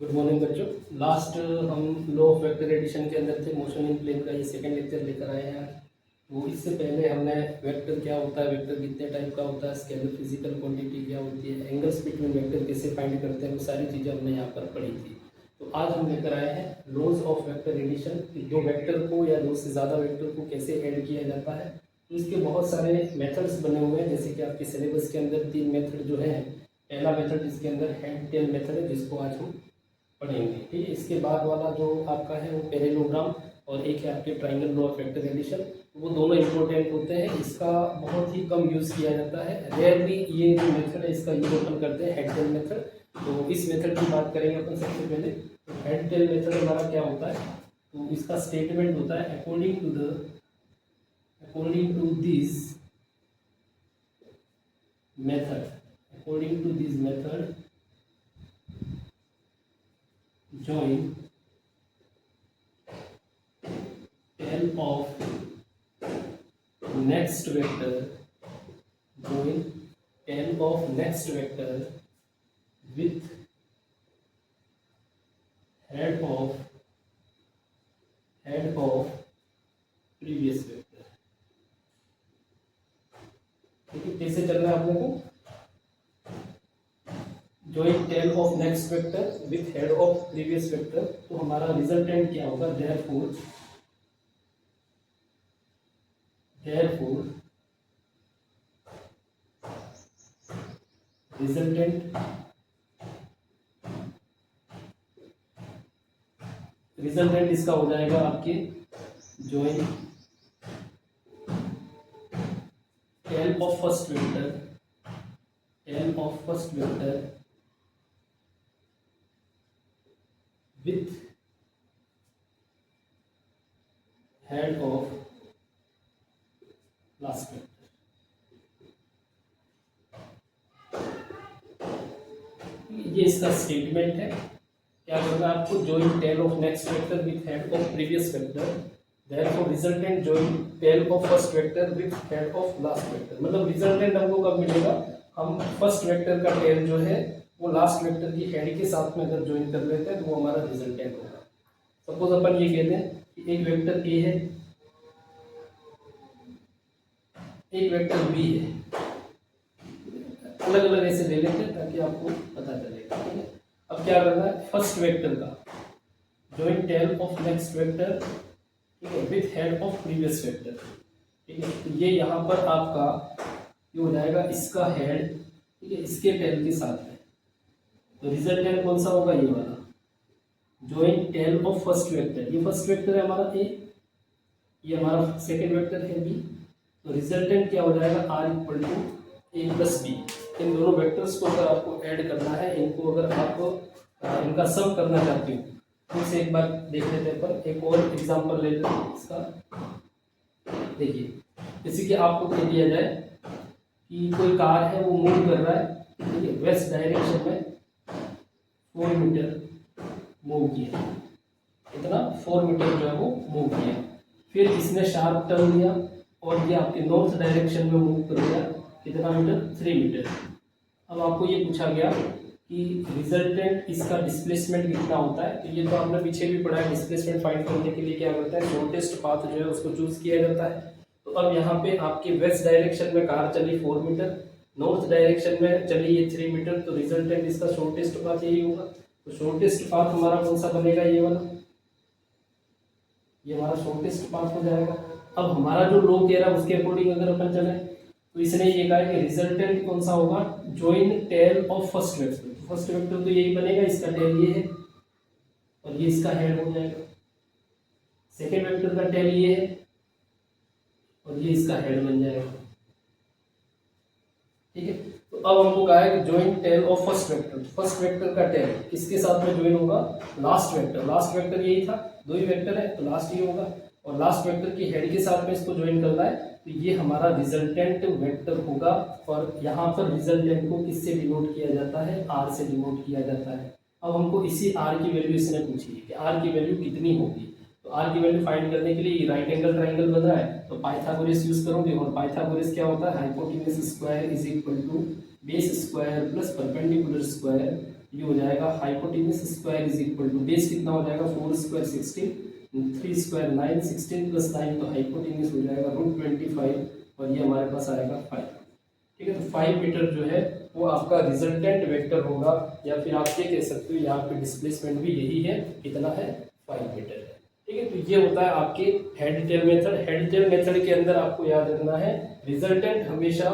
Good morning बच्चों। Last हम law of vector addition के अंदर थे, मोशन इन प्लेन का ये सेकंड लेक्चर लेकर आए हैं। वो इससे पहले हमने वेक्टर क्या होता है, वेक्टर कितने टाइप का होता है, स्केलर फिजिकल क्वांटिटी क्या होती है, एंगल्स बिटवीन वेक्टर कैसे फाइंड करते हैं, वो सारी चीज़ें हमने यहाँ पर पढ़ी थी। तो आज हम लेकर आए हैं लॉज ऑफ वेक्टर एडिशन, दो वेक्टर को या दो से ज़्यादा वेक्टर को कैसे ऐड किया जाता है। तो इसके बहुत सारे मेथड्स बने हुए हैं, जैसे कि आपके सिलेबस के अंदर 3 मेथड जो है। पहला मेथड इसके अंदर हेड टेल मेथड है, जिसको आज हम पढ़ेंगे। ठीक है, इसके बाद वाला जो आपका है वो पैरेललोग्राम और एक है आपके triangle law of vector addition. वो दोनों इंपॉर्टेंट होते हैं। इसका बहुत ही कम यूज़ किया जाता है, रेयरली ये जो मेथड है इसका यूज अपन करते हैं, हेड टेल मेथड। तो इस मेथड की बात करेंगे अपन सबसे पहले। तो हेड टेल मेथड हमारा क्या होता है, तो इसका स्टेटमेंट होता है according to this method join tail of next vector with head of previous vector। ठीक है, कैसे चल रहा है आप लोगों को। join tail of next vector with head of previous vector, तो हमारा रिजल्टेंट क्या होगा, therefore रिजल्टेंट इसका हो जाएगा आपके join tail of first vector with head of last vector। ये इसका स्टेटमेंट है। क्या करना है आपको, join tail of next vector with head of previous vector, therefore resultant join tail of first vector with head of last vector. मतलब resultant हमको कब मिलेगा, हम फर्स्ट वेक्टर का टेल जो है वो लास्ट वेक्टर की हेड के साथ में अगर ज्वाइन कर लेते हैं तो वो हमारा रिजल्टेंट होगा। सपोज अपन ये कहते हैं कि एक वेक्टर ए है, एक वेक्टर बी है, अलग अलग ऐसे ले लेते हैं ताकि आपको पता चलेगा। ठीक है, अब क्या करना है, फर्स्ट वेक्टर का join tail of next vector, ठीक है, with head of previous vector. ठीक है, तो ये यहाँ पर आपका ये हो जाएगा इसका हेड, ठीक है, इसके टेल के साथ में। तो रिजल्टेंट कौन सा होगा, ये वाला join tail of first vector. ये फर्स्ट वेक्टर है हमारा ए, ये हमारा सेकेंड वेक्टर है बी। तो रिजल्टेंट क्या हो जाएगा, R equal to A plus B. इन दोनों वेक्टर्स को अगर आपको ऐड करना है, इनको अगर आप इनका सम करना चाहते हो तो इसे एक बार देख लेते हैं। पर एक और एग्जांपल ले लेते हैं इसका। देखिए, जैसे कि आपको कह दिया जाए कि कोई कार है वो मूव कर रहा है, ठीक है, वेस्ट डायरेक्शन में 4 मीटर मूव किया, इतना 4 मीटर जो है वो मूव किया। फिर इसने शार्प टर्न लिया और ये आपके नॉर्थ डायरेक्शन में मूव कर दिया, कितना मीटर, 3 मीटर। अब आपको ये पूछा गया कि रिजल्टेंट इसका डिस्प्लेसमेंट कितना होता है। तो ये तो आपने पीछे भी पढ़ा है, डिस्प्लेसमेंट फाइंड करने के लिए क्या करता है, शॉर्टेस्ट पाथ जो है उसको चूज किया जाता है। तो अब यहाँ पे आपके वेस्ट डायरेक्शन में कार चली 4 मीटर, नॉर्थ डायरेक्शन में चली ये 3 मीटर, तो रिजल्टेंट इसका शॉर्टेस्ट पाथ यही होगा। तो शॉर्टेस्ट पाथ हमारा कौन सा बनेगा, ये वाला, ये हमारा शॉर्टेस्ट पाथ हो जाएगा। अब हमारा जो लॉ कह रहा है उसके अकॉर्डिंग अगर अपन चले तो इसने ये कहा है कि रिजल्टेंट कौन सा होगा, join tail of first vector. First vector तो यही बनेगा, इसका टेल ये है और ये इसका हेड हो जाएगा। सेकेंड वेक्टर का टेल ये है और ये इसका हेड बन जाएगा। ठीक है, तो अब हमको कहा है कि join tail of first vector. First vector का टेल किसके साथ में ज्वाइन होगा, लास्ट वेक्टर। लास्ट वेक्टर यही था, दो ही वेक्टर है तो लास्ट ही होगा, और लास्ट वेक्टर की हेड के साथ में इसको ज्वाइन करना है। तो ये हमारा रिजल्टेंट वेक्टर होगा। और यहाँ पर रिजल्टेंट को किससे डिनोट किया जाता है, आर से डिनोट किया जाता है। अब हमको इसी आर की वैल्यू इसने पूछी है कि आर की वैल्यू कितनी होगी। तो आर की वैल्यू फाइंड करने के लिए राइट एंगल ट्राइंगल बन रहा है तो पाइथागोरस यूज करोगे। और पाइथागोरस क्या होता है, hypotenuse square is equal to base square plus perpendicular square, ये हो जाएगा hypotenuse square is equal to base कितना हो जाएगा 4 स्क्वायर 16, 3 स्क्वायर 9, 16 प्लस 9 तो हाइपोटेन्यूज हो जाएगा √25 और ये हमारे पास आएगा 5। ठीक है, तो 5 मीटर जो है वो आपका रिजल्टेंट वेक्टर होगा, या फिर आप ये कह सकते हो यहाँ पे डिस्प्लेसमेंट भी यही है, कितना है 5 मीटर है। ठीक है, तो ये होता है आपके head tail method. Head tail method के अंदर आपको याद रखना है रिजल्टेंट हमेशा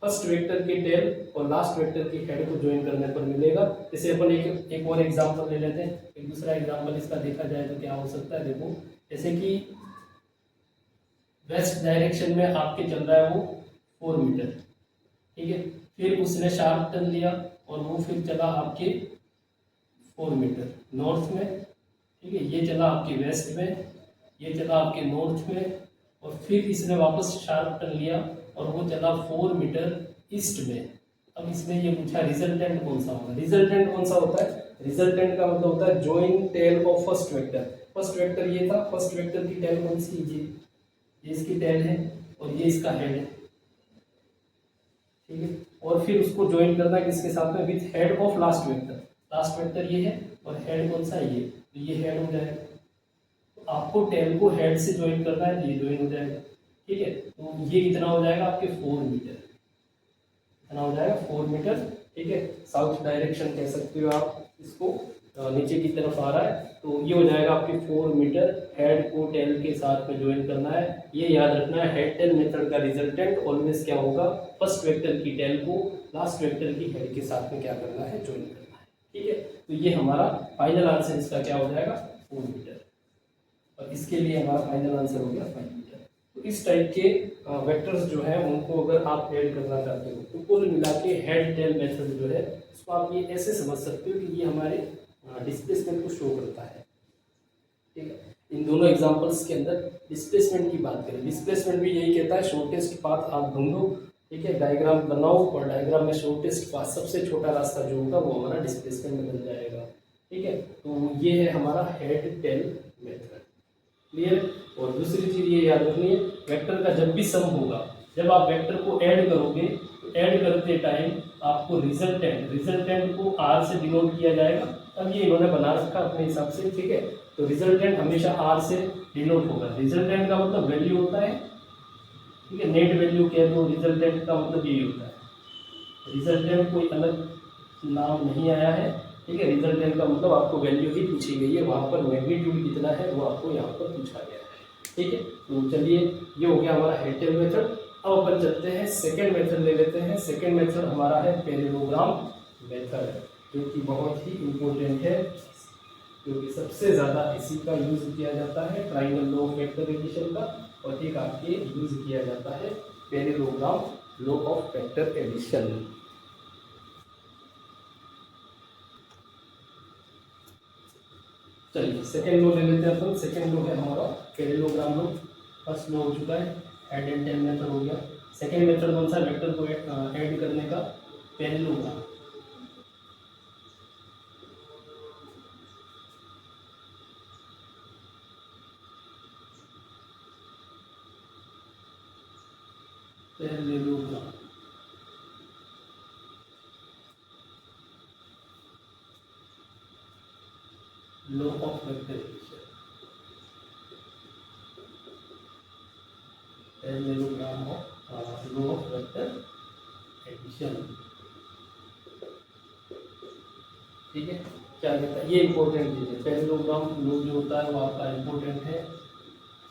फर्स्ट वेक्टर के टेल और लास्ट वेक्टर की हेड को ज्वाइन करने पर मिलेगा। जैसे अपन एक और एग्जांपल ले लेते हैं, एक दूसरा एग्जांपल इसका देखा जाए तो क्या हो सकता है, देखो जैसे कि वेस्ट डायरेक्शन में आपके चल रहा है वो 4 मीटर। ठीक है, फिर उसने शार्प टर्न लिया और वो फिर चला आपके 4 मीटर नॉर्थ में। ठीक है, ये चला आपके वेस्ट में, ये चला आपके नॉर्थ में, और फिर इसने वापस शार्प टर्न लिया और वो चला 4 मीटर ईस्ट में। अब इसने ये पूछा रिजल्टेंट कौन सा होगा। रिजल्टेंट कौन सा होता है, रिजल्टेंट का मतलब होता है join tail of first vector. First vector ये था, फर्स्ट वेक्टर की टेल कौन सी, ये इसकी टेल है और ये इसका हेड है। ठीक है, और फिर उसको ज्वाइन करना है किसके साथ में, with head of last vector. Last vector ये है और हेड कौन सा है ये, तो ये हेड हो जाएगा। तो आपको टेल को हेड से ज्वाइन करना है, ये ज्वाइन हो जाएगा। ठीक है, तो ये कितना हो जाएगा आपके 4 मीटर, कितना हो जाएगा 4 मीटर। ठीक है, साउथ डायरेक्शन कह सकते हो आप इसको, नीचे की तरफ आ रहा है, तो ये हो जाएगा आपके 4 मीटर। हेड को टेल के साथ में ज्वाइन करना है, ये याद रखना है। हेड टेल मेथड का रिजल्टेंट ऑलवेज क्या होगा, फर्स्ट वेक्टर की टेल को लास्ट वेक्टर की हेड के साथ में क्या करना है, ज्वाइन करना है। ठीक है, तो ये हमारा फाइनल आंसर इसका क्या हो जाएगा 4 मीटर, और इसके लिए हमारा फाइनल आंसर हो गया 5 मीटर। तो इस टाइप के वेक्टर्स जो है उनको अगर आप ऐड करना चाहते हो तो कुल मिला के हेड टेल मेथड जो है उसको आप ये ऐसे समझ सकते हो कि ये हमारे डिस्प्लेसमेंट को शो करता है। ठीक है, इन दोनों एग्जांपल्स के अंदर डिस्प्लेसमेंट की बात करें, डिस्प्लेसमेंट भी यही कहता है शॉर्टेस्ट पाथ आप ढूंढो। ठीक है, डायग्राम बनाओ और डायग्राम में शॉर्टेस्ट पाथ, सबसे छोटा रास्ता जो होगा वो हमारा डिस्प्लेसमेंट बन जाएगा। ठीक है, तो ये है हमारा हेड टेल मेथड। क्लियर। और दूसरी चीज ये याद रखनी है, वेक्टर का जब भी सम होगा, जब आप वेक्टर को ऐड करोगे तो ऐड करते टाइम आपको रिजल्टेंट को आर से डिनोट किया जाएगा। अब ये इन्होंने बना रखा अपने हिसाब से। ठीक है, तो रिजल्टेंट हमेशा आर से डिनोट होगा। रिजल्टेंट का मतलब वैल्यू होता है, ठीक है, नेट वैल्यू कह दो, रिजल्टेंट का मतलब यही होता है। रिजल्टेंट कोई अलग नाम नहीं आया है। ठीक है, रिजल्टेंट का मतलब आपको वैल्यू ही पूछी गई है, वहाँ पर मैग्नीट्यूड कितना है वो आपको यहाँ पर पूछा गया है। ठीक है, तो चलिए ये हो गया हमारा हेड टेल मेथड। अब अपन चलते हैं सेकेंड मेथड ले लेते हैं। सेकेंड मेथड हमारा है पैरेललोग्राम मेथड, जो कि बहुत ही इम्पोर्टेंट है, क्योंकि सबसे ज़्यादा इसी का यूज़ किया जाता है, triangle law of vector addition का, और एक आपके यूज़ किया जाता है parallelogram law of vector addition. चलिए सेकेंड लॉ ले लेते हैं अपन। सेकेंड लॉ है हमारा पैरेललोग्राम लॉ। फर्स्ट लॉ हो चुका है हेड एंड टेल मेथड हो गया। सेकेंड मेथड कौन सा, वेक्टर को ऐड करने का, parallelogram. Parallelogram law of vector addition, parallelogram of law of vector addition. ठीक है, क्या कहता है, ये इंपॉर्टेंट चीज़ है। पैरेललोग्राम लॉ जो होता है वो आपका इम्पोर्टेंट है,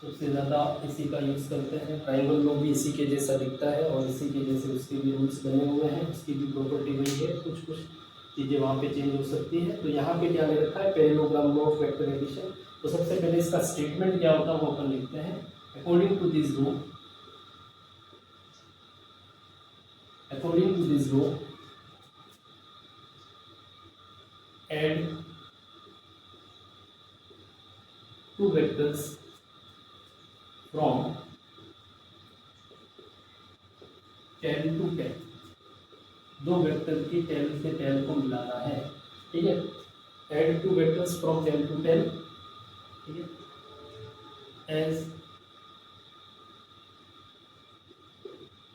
सबसे ज़्यादा इसी का यूज़ करते हैं। ट्राइंगल लॉ भी इसी के जैसा दिखता है और इसी के जैसे उसके भी रूल्स बने हुए हैं, उसकी भी प्रॉपर्टी वही है, कुछ कुछ चीज़ें वहाँ पे चेंज हो सकती है। तो यहाँ पे क्या ले रखा है, parallelogram law of vector addition. तो सबसे पहले इसका स्टेटमेंट क्या होता है वो अपन लिखते हैं। According to this law, according to this law add two vectors from tail to tail, दो वेक्टर की टेल से टेल को मिलाना है। ठीक है, add two vectors from tail to tail. ठीक है, as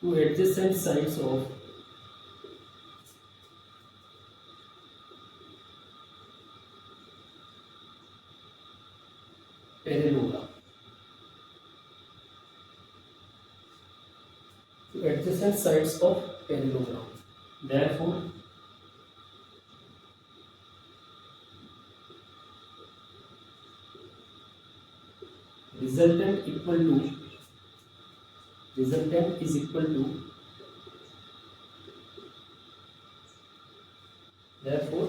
two adjacent sides of parallelogram. तो adjacent sides of parallelogram, therefore resultant is equal to therefore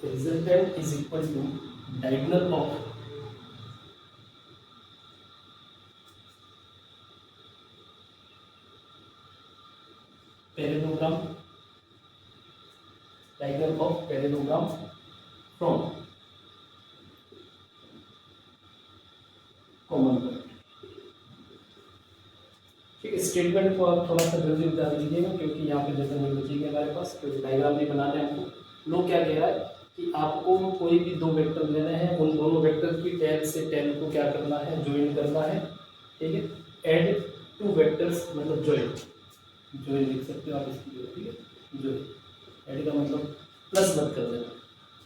the resultant is equal to diagonal of parallelogram, diagonal of parallelogram from common point. ठीक है, statement को आप थोड़ा सा जल्दी बता दीजिएगा क्योंकि यहाँ पे जगह नहीं बचेगी हमारे पास, क्योंकि डायग्राम भी बनाना है हमको। लो क्या कह रहा है कि आपको कोई भी दो वेक्टर लेने हैं, उन दोनों वेक्टर की टेल से टेल को क्या करना है, ज्वाइन करना है। ठीक है, एड टू वेक्टर्स मतलब ज्वाइन लिख सकते हो आप इसकी जगह। ठीक है, ज्वाइन, एड का मतलब प्लस मत कर देना।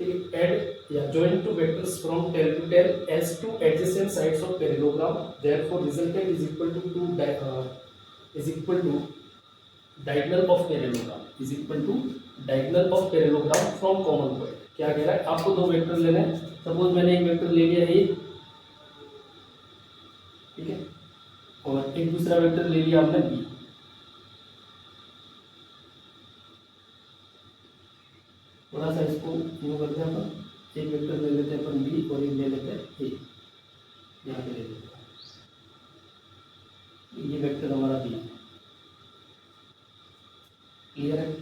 ठीक है, एड या join two vectors from tail to tail as two adjacent sides of parallelogram, therefore resultant is equal to diagonal of parallelogram is equal to diagonal of parallelogram from common point। क्या कह रहा है, आपको दो vector लेने हैं। Suppose मैंने एक वेक्टर ले लिया ए, ठीक है, और एक दूसरा वेक्टर ले लिया आपने बी। थोड़ा सा इसको यूँ करते हैं अपन, एक वेक्टर ले लेते हैं अपन बी और एक ले लेते हैं ए, यहाँ पे ले लेते हैं ये वेक्टर हमारा बी। क्लियर है।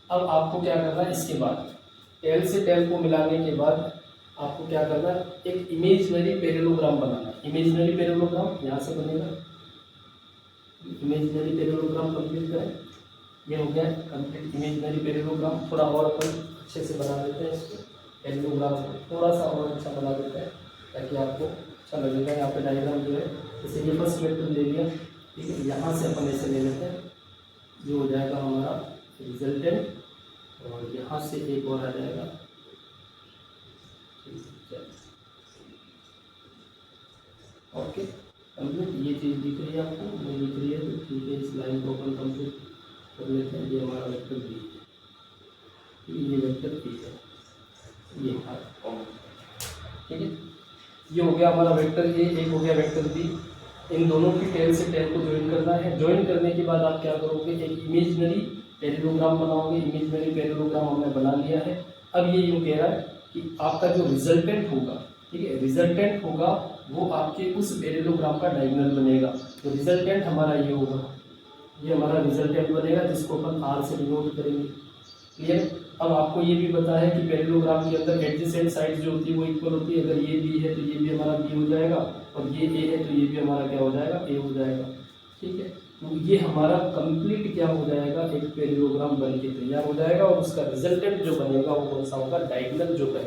अब आपको क्या करना है, इसके बाद टेल से टेल को मिलाने के बाद आपको क्या करना है, एक इमेजिनरी पैरेललोग्राम बनाना है। इमेजिनरी पैरेललोग्राम यहाँ से बनेगा, इमेजिनरी पैरेललोग्राम कंप्लीट करें। ये हो गया कंप्लीट इमेजिनरी पैरेललोग्राम। थोड़ा और अपन अच्छे से बना देते हैं इसको, पैरेललोग्राम को थोड़ा सा और अच्छा बना देते हैं ताकि आपको अच्छा लगेगा। यहाँ पे डायग्राम जो है, जैसे ये फर्स्ट वेक्टर ले लिया, ठीक है, यहाँ से अपन ऐसे ले लेते हैं, जो हो जाएगा हमारा रिजल्टेंट, और यहाँ से एक और आ जाएगा। Okay, complete. ये चीज़ दिख रही है आपको, नहीं दिख रही है तो ठीक है, इस लाइन को अपन कंप्लीट कर लेते हैं। ये हमारा वेक्टर बी है, ये वेक्टर बी है, ये कॉमन। ठीक है, ये हो गया हमारा वेक्टर ए, एक हो गया वेक्टर बी। इन दोनों की टेल से टेल को ज्वाइन करना है। ज्वाइन करने के बाद आप क्या करोगे, एक इमेजिनरी पैरेललोग्राम बनाओगे। इमेजिनरी पैरेललोग्राम हमने बना लिया है। अब ये यूँ कह रहा है कि आपका जो रिजल्टेंट होगा, ठीक है, रिजल्टेंट होगा वो आपके उस पैरेललोग्राम का डायगोनल बनेगा। तो रिजल्टेंट हमारा ये होगा, ये हमारा रिजल्टेंट बनेगा, जिसको अपन आर से डिनोट करेंगे। क्लियर। अब आपको ये भी पता है कि पैरेललोग्राम के अंदर एडजेसेंट साइड जो होती है वो इक्वल होती है। अगर ये बी है तो ये भी हमारा बी हो जाएगा, और ये ए है तो ये भी हमारा क्या हो जाएगा, ए हो जाएगा। ठीक है, तो ये हमारा कंप्लीट क्या हो जाएगा, एक पैरेललोग्राम बन के तैयार हो जाएगा। और उसका रिजल्टेंट जो बनेगा वो कौन सा होगा, डायगोनल जो है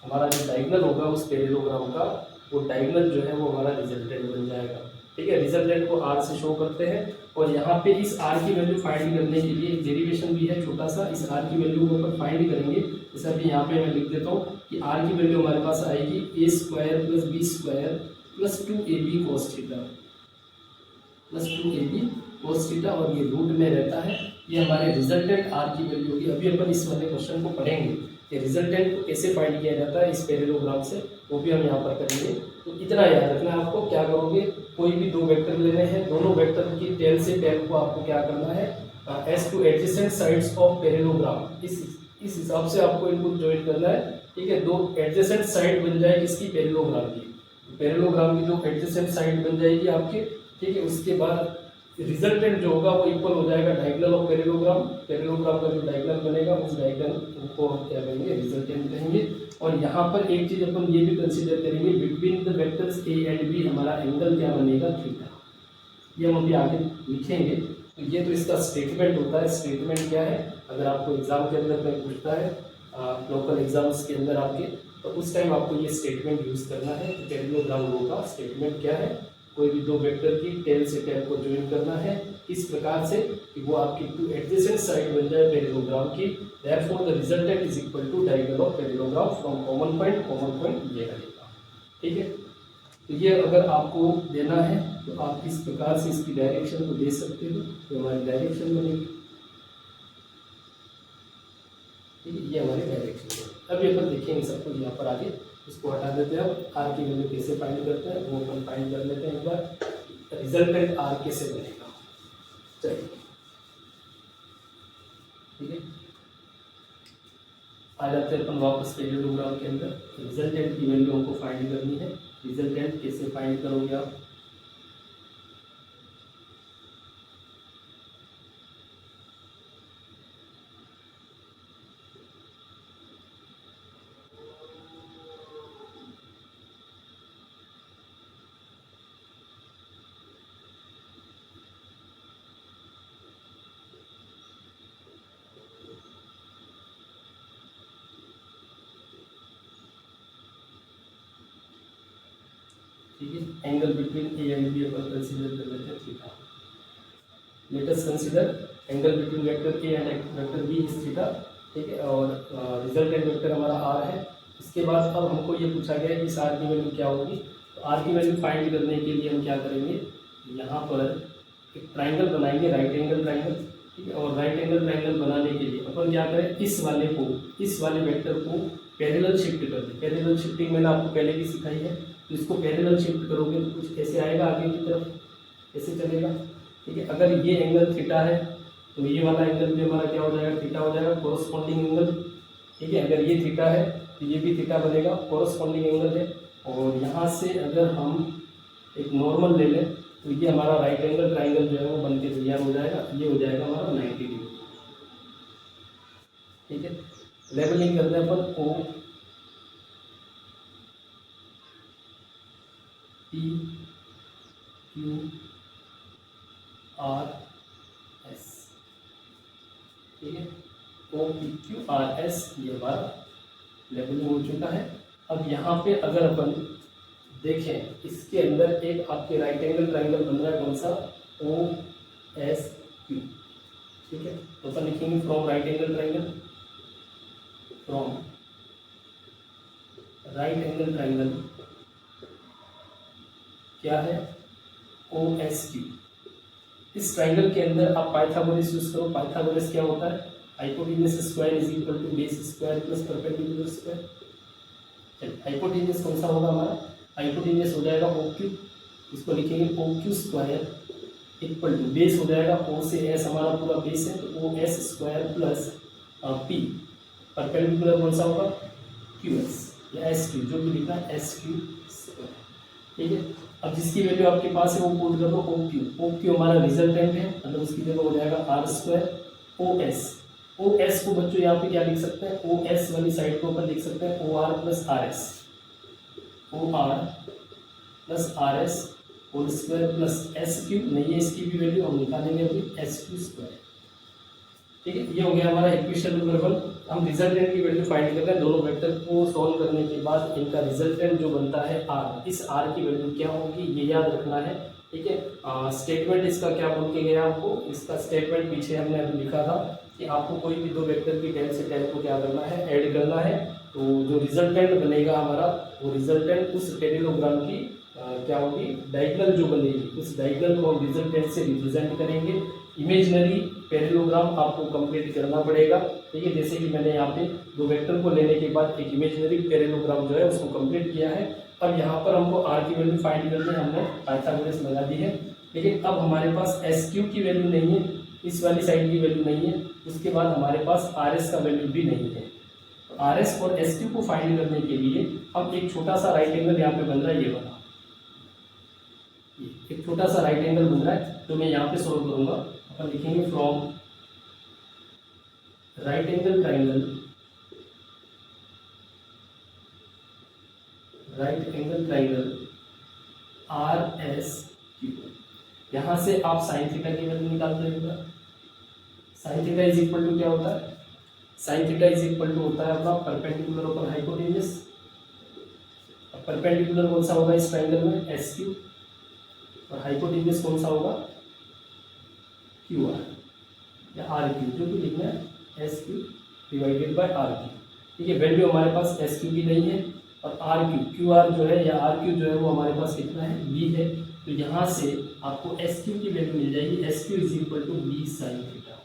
हमारा, जो डायगोनल होगा उस पैरेललोग्राम का, वो डायगोनल जो है वो हमारा रिजल्टेंट बन जाएगा। ठीक है, रिजल्टेंट को आर से शो करते हैं। और यहाँ पे इस आर की वैल्यू फाइंड करने के लिए एक डेरिवेशन भी है छोटा सा। इस आर की वैल्यू को अपन फाइंड करेंगे। जैसे अभी यहाँ पे मैं लिख देता हूँ कि आर की वैल्यू हमारे पास आएगी A square plus B square plus 2ab cos theta plus 2ab cos theta, और ये रूट में रहता है। ये हमारे रिजल्टेंट आर की वैल्यू होगी। अभी अपन इस वाले क्वेश्चन को पढ़ेंगे कि रिजल्टेंट को कैसे फाइंड किया जाता है इस पैरेललोग्राम से, वो भी हम यहाँ पर करेंगे। तो इतना याद रखना है आपको। क्या करोगे, कोई भी दो वेक्टर लेने हैं, दोनों वेक्टर की टेल से टेल को आपको क्या करना है, S to adjacent sides of parallelogram, इस हिसाब से आपको इनको ज्वाइन करना है। ठीक है, दो एडजेसेंट साइड बन जाए किसकी, पैरेललोग्राम की। पैरेललोग्राम की दो एडजेसेंट साइड बन जाएगी आपके। ठीक है, उसके बाद रिजल्टेंट जो होगा वो इक्वल हो जाएगा डायगोनल ऑफ पैरेललोग्राम। पैरेललोग्राम का जो डायगोनल बनेगा उस डायगोनल को हम क्या कहेंगे, रिजल्टेंट कहेंगे। और यहाँ पर एक चीज अपन ये भी कंसीडर करेंगे, between the vectors A and B हमारा एंगल क्या बनेगा, थीटा। ये हम अभी आगे लिखेंगे। तो ये तो इसका स्टेटमेंट होता है। स्टेटमेंट क्या है, अगर आपको एग्जाम के अंदर कोई पूछता है, लोकल एग्जाम्स के अंदर आपके, तो उस टाइम आपको ये स्टेटमेंट यूज करना है। पैरेललोग्राम लो का स्टेटमेंट क्या है, कोई भी दो वेक्टर की टेल से टेल को ज्वाइन करना है इस प्रकार से कि वो आपकी टू एडजेसेंट साइड बन जाए पैरेललोग्राम की। Therefore the resultant is equal to diagonal of parallelogram from common point. Common point ये रहेगा। ठीक है, तो ये अगर आपको देना है तो आप किस प्रकार से इसकी डायरेक्शन को दे सकते हो, तो हमारी डायरेक्शन बनेगी। ठीक है, ये हमारी डायरेक्शन है। अभी अपन देखेंगे सब कुछ यहाँ पर आगे। इसको हटा देते हैं। अब आर की वैल्यू कैसे फाइंड करते हैं वो अपन फाइंड कर लेते हैं एक बार। रिजल्टेंट आर कैसे बनेगा, चलिए ठीक है। आ जाते हैं अपन वापस पैरेललोग्राम के अंदर। रिजल्टेंट की वैल्यू हमको फाइंड करनी है। रिजल्टेंट कैसे फाइंड करोगे आप, ठीक है। Angle between A and B अपन कंसीडर कर लेते हैं theta. Let us consider angle between vector A and vector B is theta. ठीक है, और रिजल्टेंट वेक्टर हमारा आर है। इसके बाद अब हमको ये पूछा गया है कि इस आर की वैल्यू क्या होगी। तो आर की वैल्यू फाइंड करने के लिए हम क्या करेंगे, यहाँ पर एक ट्राइंगल बनाएंगे, राइट एंगल ट्राइंगल। ठीक है, और राइट एंगल ट्राइंगल बनाने के लिए अपन क्या करें, इस वाले वेक्टर को पैरेलल शिफ्ट कर दें। पैरेलल शिफ्टिंग मैंने आपको पहले भी सिखाई है। तो इसको पैरेलल शिफ्ट करोगे तो कुछ ऐसे आएगा आगे की तरफ, ऐसे चलेगा। ठीक है, अगर ये एंगल थीटा है तो ये वाला एंगल भी हमारा क्या हो जाएगा, थीटा हो जाएगा, कोरस्पॉन्डिंग एंगल। ठीक है, अगर ये थीटा है तो ये भी थीटा बनेगा, कोरस्पॉन्डिंग एंगल है। और यहाँ से अगर हम एक नॉर्मल ले लें तो ये हमारा राइट एंगल ट्राइंगल जो है वो बन के तैयार हो जाएगा। ये हो जाएगा हमारा 90 डिग्री। ठीक है, लेवलिंग करते हैं अपन O P Q R S. ठीक है, O P Q R S ये हमारा लेवलिंग हो चुका है। अब यहाँ पे अगर अपन देखें, इसके अंदर एक आपके राइट एंगल ट्राइंगल बन रहा है, कौन सा, ओ एस क्यू। ठीक है, तो अपन लिखेंगे from right angle triangle, from right angle triangle क्या है, ओ एस क्यू। इस ट्राइंगल के अंदर आप पाइथागोरस यूज करो। पाइथागोरस क्या होता है, hypotenuse square is equal to base square plus perpendicular square. चलिए, हाइपोटेन्यूज कौन सा होगा हमारा, हाइपोटेन्यूज हो जाएगा ओ क्यू। इसको लिखेंगे O Q square equal to base हो जाएगा, ओ से एस हमारा पूरा बेस है तो O S square plus P. Perpendicular कौन सा होगा, क्यू एस या एस क्यू, जो भी लिखना है एस क्यू स्क्वायर। ठीक है, अब जिसकी वैल्यू आपके पास है वो पुट कर दो, ओ क्यू। ओ क्यू हमारा रिजल्टेंट है, मतलब उसकी जगह हो जाएगा आर स्क्वायर। ओ एस को बच्चों यहाँ पे क्या लिख सकते हैं, ओ एस वाली साइड को अपन लिख सकते हैं O R plus R S, O R plus R S whole square plus S Q. नहीं है इसकी भी वैल्यू, हम निकालेंगे अभी एस क्यू स्क्वायर। ठीक है, ये हो गया हमारा इक्वेशन नंबर 1। हम रिजल्टेंट की वैल्यू फाइंड कर रहे हैं। दोनों वेक्टर को सॉल्व करने के बाद इनका रिजल्टेंट जो बनता है आर, इस आर की वैल्यू क्या होगी ये याद रखना है। ठीक है, स्टेटमेंट इसका क्या बोल के गया आपको, इसका स्टेटमेंट पीछे हमने अभी लिखा था कि आपको कोई भी दो वेक्टर की टेल से टेल को क्या करना है, ऐड करना है। तो जो रिजल्टेंट बनेगा हमारा, वो रिजल्टेंट उस पैरेललोग्राम की क्या होगी, डायगोनल जो बनेगी, उस डायगोनल को हम रिजल्टेंट से रिप्रेजेंट करेंगे। इमेजिनरी पैरेललोग्राम आपको कंप्लीट करना पड़ेगा। ठीक है, जैसे कि मैंने यहाँ पे दो वेक्टर को लेने के बाद एक इमेजिनरी पैरेललोग्राम जो है उसको कंप्लीट किया है। अब यहाँ पर हमको आर की वैल्यू फाइंड करनी है, हमने पाइथागोरस लगा दी है। लेकिन अब हमारे पास एस क्यू की वैल्यू नहीं है, इस वाली साइड की वैल्यू नहीं है, उसके बाद हमारे पास आर एस का वैल्यू भी नहीं है। तो आर एस और एस क्यू को फाइंड करने के लिए हम एक छोटा सा राइट एंगल यहाँ पे बन रहा है, ये वाला एक छोटा सा राइट एंगल बन रहा है, तो मैं यहाँ पे सोल्व करूंगा। अपन लिखेंगे from right angle triangle, right angle triangle R S Q. यहाँ से आप साइन थीटा की वैल्यू निकाल देंगे। Sine theta is equal to क्या होता है, sine theta is equal to होता है अपना परपेंडिकुलर ओपन हाइपोटेन्यूज। परपेंडिकुलर कौन सा होगा इस ट्राइंगल में, एस क्यू, और हाइपोटेन्यूज कौन सा होगा, क्यू आर या आर क्यू, जो भी लिखना है S Q divided by R Q. ठीक है, वैल्यू हमारे पास एस क्यू की नहीं है, और आर क्यू, क्यू आर जो है या आर क्यू जो है वो हमारे पास कितना है, बी है। तो यहाँ से आपको एस क्यू की वैल्यू मिल जाएगी, S Q is equal to B sine theta.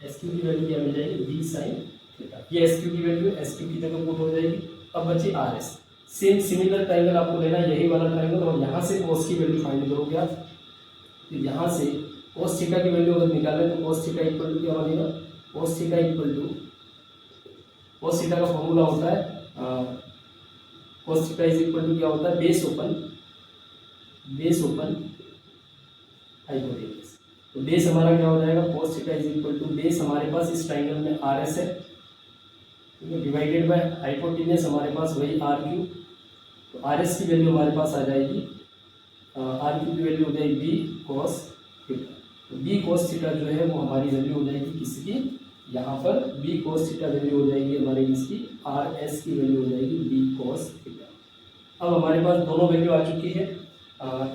S Q की वैल्यू क्या मिल जाएगी, बी साइन थीटा। ये एस क्यू की वैल्यू एस क्यू की जगह पुट हो जाएगी। अब बची R S, same similar triangle आपको लेना है, यही वाला ट्राइंगल, और यहाँ से कॉस की वैल्यू फाइंड करोगे आप। तो यहाँ से कॉस थीटा की वैल्यू अगर निकालें तो कॉस थीटा इक्वल टू क्या बनेगा, cos theta equal to, cos theta का फॉर्मूला होता है cos theta is equal to क्या होता है, बेस ओपन हाइपोटेन्यूज। तो बेस हमारा क्या हो जाएगा, cos theta is equal to, base हमारे पास इस ट्राइंगल में आर एस है, डिवाइडेड बाय हाइपोटेन्यूज हमारे पास वही आर क्यू। तो आर एस की वैल्यू हमारे पास आ जाएगी, आर क्यू की वैल्यू हो जाएगी बी कॉस थीटा। तो बी कॉस थीटा जो है वो हमारी वैल्यू हो जाएगी किसकी, यहाँ पर बी कॉस थीटा वैल्यू हो जाएगी हमारी किसकी, आर एस की वैल्यू हो जाएगी बी कॉस थीटा। अब हमारे पास दोनों वैल्यू आ चुकी है,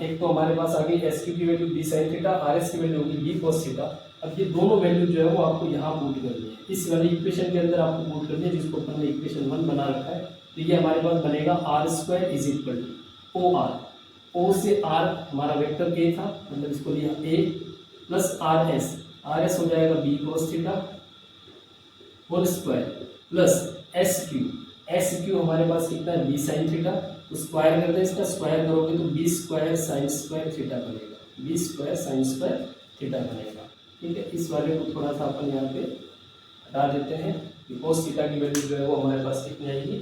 एक तो हमारे पास आ गई एस क्यू की value B sine theta, R S की वैल्यू होगी बी कॉस थीटा। अब ये दोनों वैल्यू जो है वो आपको यहाँ पुट करनी है, इस वाली इक्वेशन के अंदर आपको पुट करनी है, जिसको अपन ने इक्वेशन 1 बना रखा है। तो ये हमारे पास बनेगा R square is equal to O R, O से आर हमारा वेक्टर ए था, मतलब इसको लिया ए, प्लस आर एस हो जाएगा B cos theta whole square, plus S Q हमारे पास कितना है, बी साइन थीटा। तो स्क्वायर कर दे, इसका स्क्वायर करोगे तो B square sine square theta बनेगा, B square sine square theta बनेगा। ठीक है, इस वाले को थोड़ा सा अपन यहाँ पे हटा देते हैं, कॉस थीटा की वैल्यू जो है वो हमारे पास कितनी आएगी,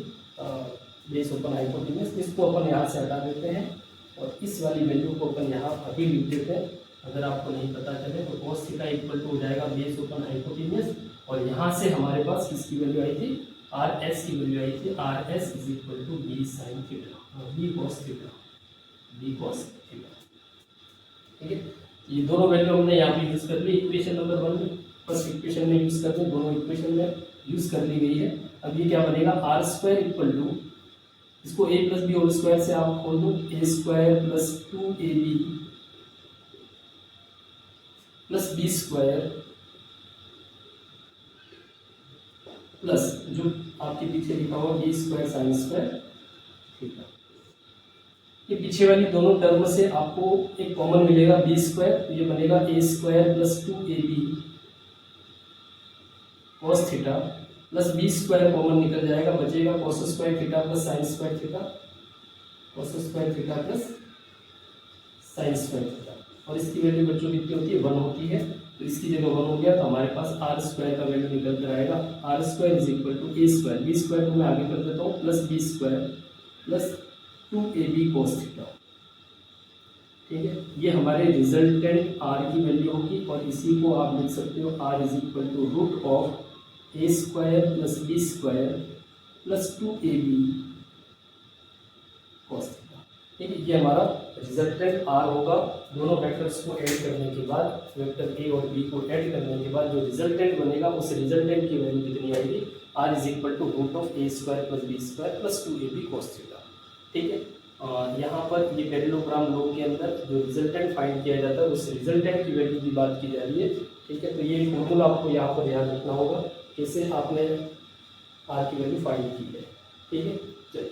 बेस ओपन हाइपोटेन्यूज, इसको अपन यहाँ से हटा देते हैं और इस वाली वैल्यू को अपन यहाँ अभी लिख देते हैं। अगर आपको नहीं पता चले तो cos थीटा इक्वल टू हो जाएगा बेस ओपन हाइपोटेन्यूज, और यहाँ से हमारे पास किसकी वैल्यू आई थी, आर एस की वैल्यू आई थी, R S is equal to B sine theta, B cos theta, B cos theta. ठीक है, ये दोनों वैल्यू हमने यहाँ पे यूज कर ली इक्वेशन नंबर 1 में, फर्स्ट इक्वेशन में यूज कर दी, दोनों इक्वेशन में यूज कर ली गई है। अब ये क्या बनेगा, आर स्क्वायर इक्वल टू, इसको a plus B whole square से आप खोल दो, A square plus 2ab plus B square plus जो आपके पीछे लिखा हुआ B square sine square theta. ये पीछे वाली दोनों टर्म से आपको एक कॉमन मिलेगा बी स्क्वायर, तो ये बनेगा A square plus 2ab cos theta plus B square common निकल जाएगा, बचेगा cos square theta plus sine square theta, cos square theta plus sine square theta. और इसकी वैल्यू बच्चों कितनी होती है, 1 होती है, तो इसकी जगह 1 हो गया, तो हमारे पास आर स्क्वायर का वैल्यू निकल कर आएगा, R square is equal to A square, B square को मैं आगे कर देता हूँ, plus B square plus 2ab cos theta. ठीक है, ये हमारे रिजल्टेंट आर की वैल्यू होगी, और इसी को आप लिख सकते हो R is equal to root of A square plus B square plus 2ab cos theta. ठीक है, ये हमारा रिजल्टेंट आर होगा। दोनों वेक्टर्स को ऐड करने के बाद, वेक्टर ए और बी को ऐड करने के बाद जो रिजल्टेंट बनेगा, उस रिजल्टेंट की वैल्यू कितनी आएगी, R is equal to root of A square plus B square plus 2ab cos theta. ठीक है, यहाँ पर ये पैरेललोग्राम लॉ के अंदर जो रिजल्टेंट फाइंड किया जाता है, उस रिजल्टेंट की वैल्यू की बात की जा रही है। ठीक है, तो ये फॉर्मूला आपको यहाँ पर ध्यान रखना होगा, कैसे आपने आर की वैल्यू फाइंड की है। ठीक है, चलिए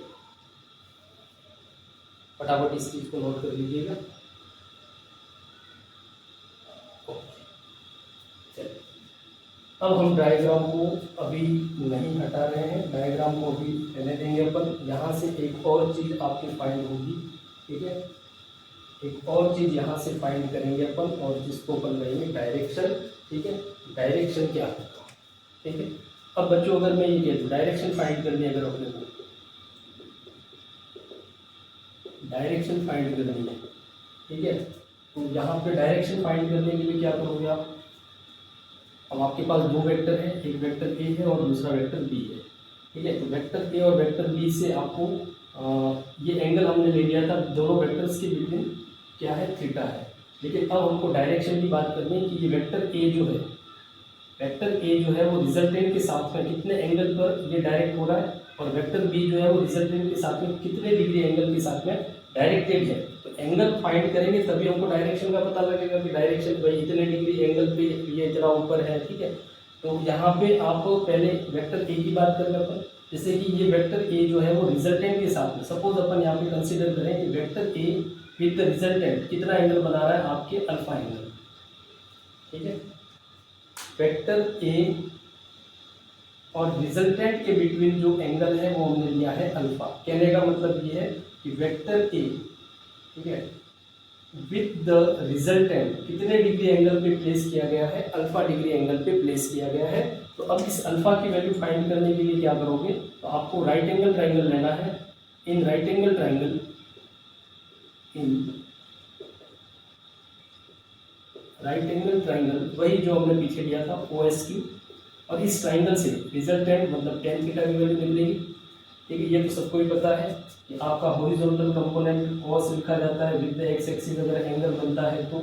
फटाफट इस चीज को नोट कर लीजिएगा। चलिए, अब हम डायग्राम को अभी नहीं हटा रहे हैं, डायग्राम को अभी रहने देंगे अपन। यहाँ से एक और चीज आपकी फाइंड होगी। ठीक है, एक और चीज यहाँ से फाइंड करेंगे अपन, और जिसको अपन कहेंगे डायरेक्शन। ठीक है, डायरेक्शन क्या होता है। ठीक है, अब बच्चों अगर मैं ये कह दूँ डायरेक्शन फाइंड करनी है, अगर अपने को डायरेक्शन फाइंड करनी है, ठीक है, तो यहाँ पे डायरेक्शन फाइंड करने के लिए क्या करोगे आप, अब आपके पास दो वेक्टर है, एक वेक्टर ए है और दूसरा वेक्टर बी है। ठीक है, तो वेक्टर ए और वेक्टर बी से आपको ये एंगल हमने ले लिया था, दोनों वेक्टर्स के बिटवीन क्या है, थीटा है। लेकिन अब हमको डायरेक्शन की बात करनी है कि ये वेक्टर ए जो है, वेक्टर ए जो है वो रिजल्टेंट के साथ में कितने एंगल पर ये डायरेक्ट हो रहा है, और वेक्टर बी जो है वो रिजल्टेंट के साथ में कितने डिग्री एंगल के साथ में डायरेक्टेड है। तो एंगल फाइंड करेंगे तभी हमको डायरेक्शन का पता लगेगा कि डायरेक्शन भाई इतने डिग्री एंगल पे ये इतना ऊपर है। ठीक है, तो यहाँ पे आप पहले वेक्टर ए की बात कर रहे अपन, जैसे कि ये वेक्टर ए जो है वो रिजल्टेंट के साथ में, सपोज अपन यहाँ पे कंसीडर करें कि vector A with the resultant कितना एंगल बना रहा है आपके अल्फा एंगल, ठीक है। वेक्टर ए और रिजल्टेंट के बिटवीन जो एंगल है वो हमने लिया है अल्फा। कहने का मतलब ये है कि वेक्टर ए, ठीक है, विद द रिजल्टेंट कितने डिग्री एंगल पे प्लेस किया गया है, अल्फा डिग्री एंगल पे प्लेस किया गया है। तो अब इस अल्फा की वैल्यू फाइंड करने के लिए क्या करोगे, तो आपको राइट एंगल ट्राइंगल लेना है। In right angle triangle, in right angle triangle वही जो हमने पीछे लिया था OSQ, और इस ट्राइंगल से रिजल्टेंट मतलब tan थीटा की वैल्यू निकलेगी, ठीक है। ये तो सबको ही पता है कि आपका हॉरिजॉन्टल कंपोनेंट cos लिखा जाता है विद द एक्स एक्सिस, अगर एंगल बनता है तो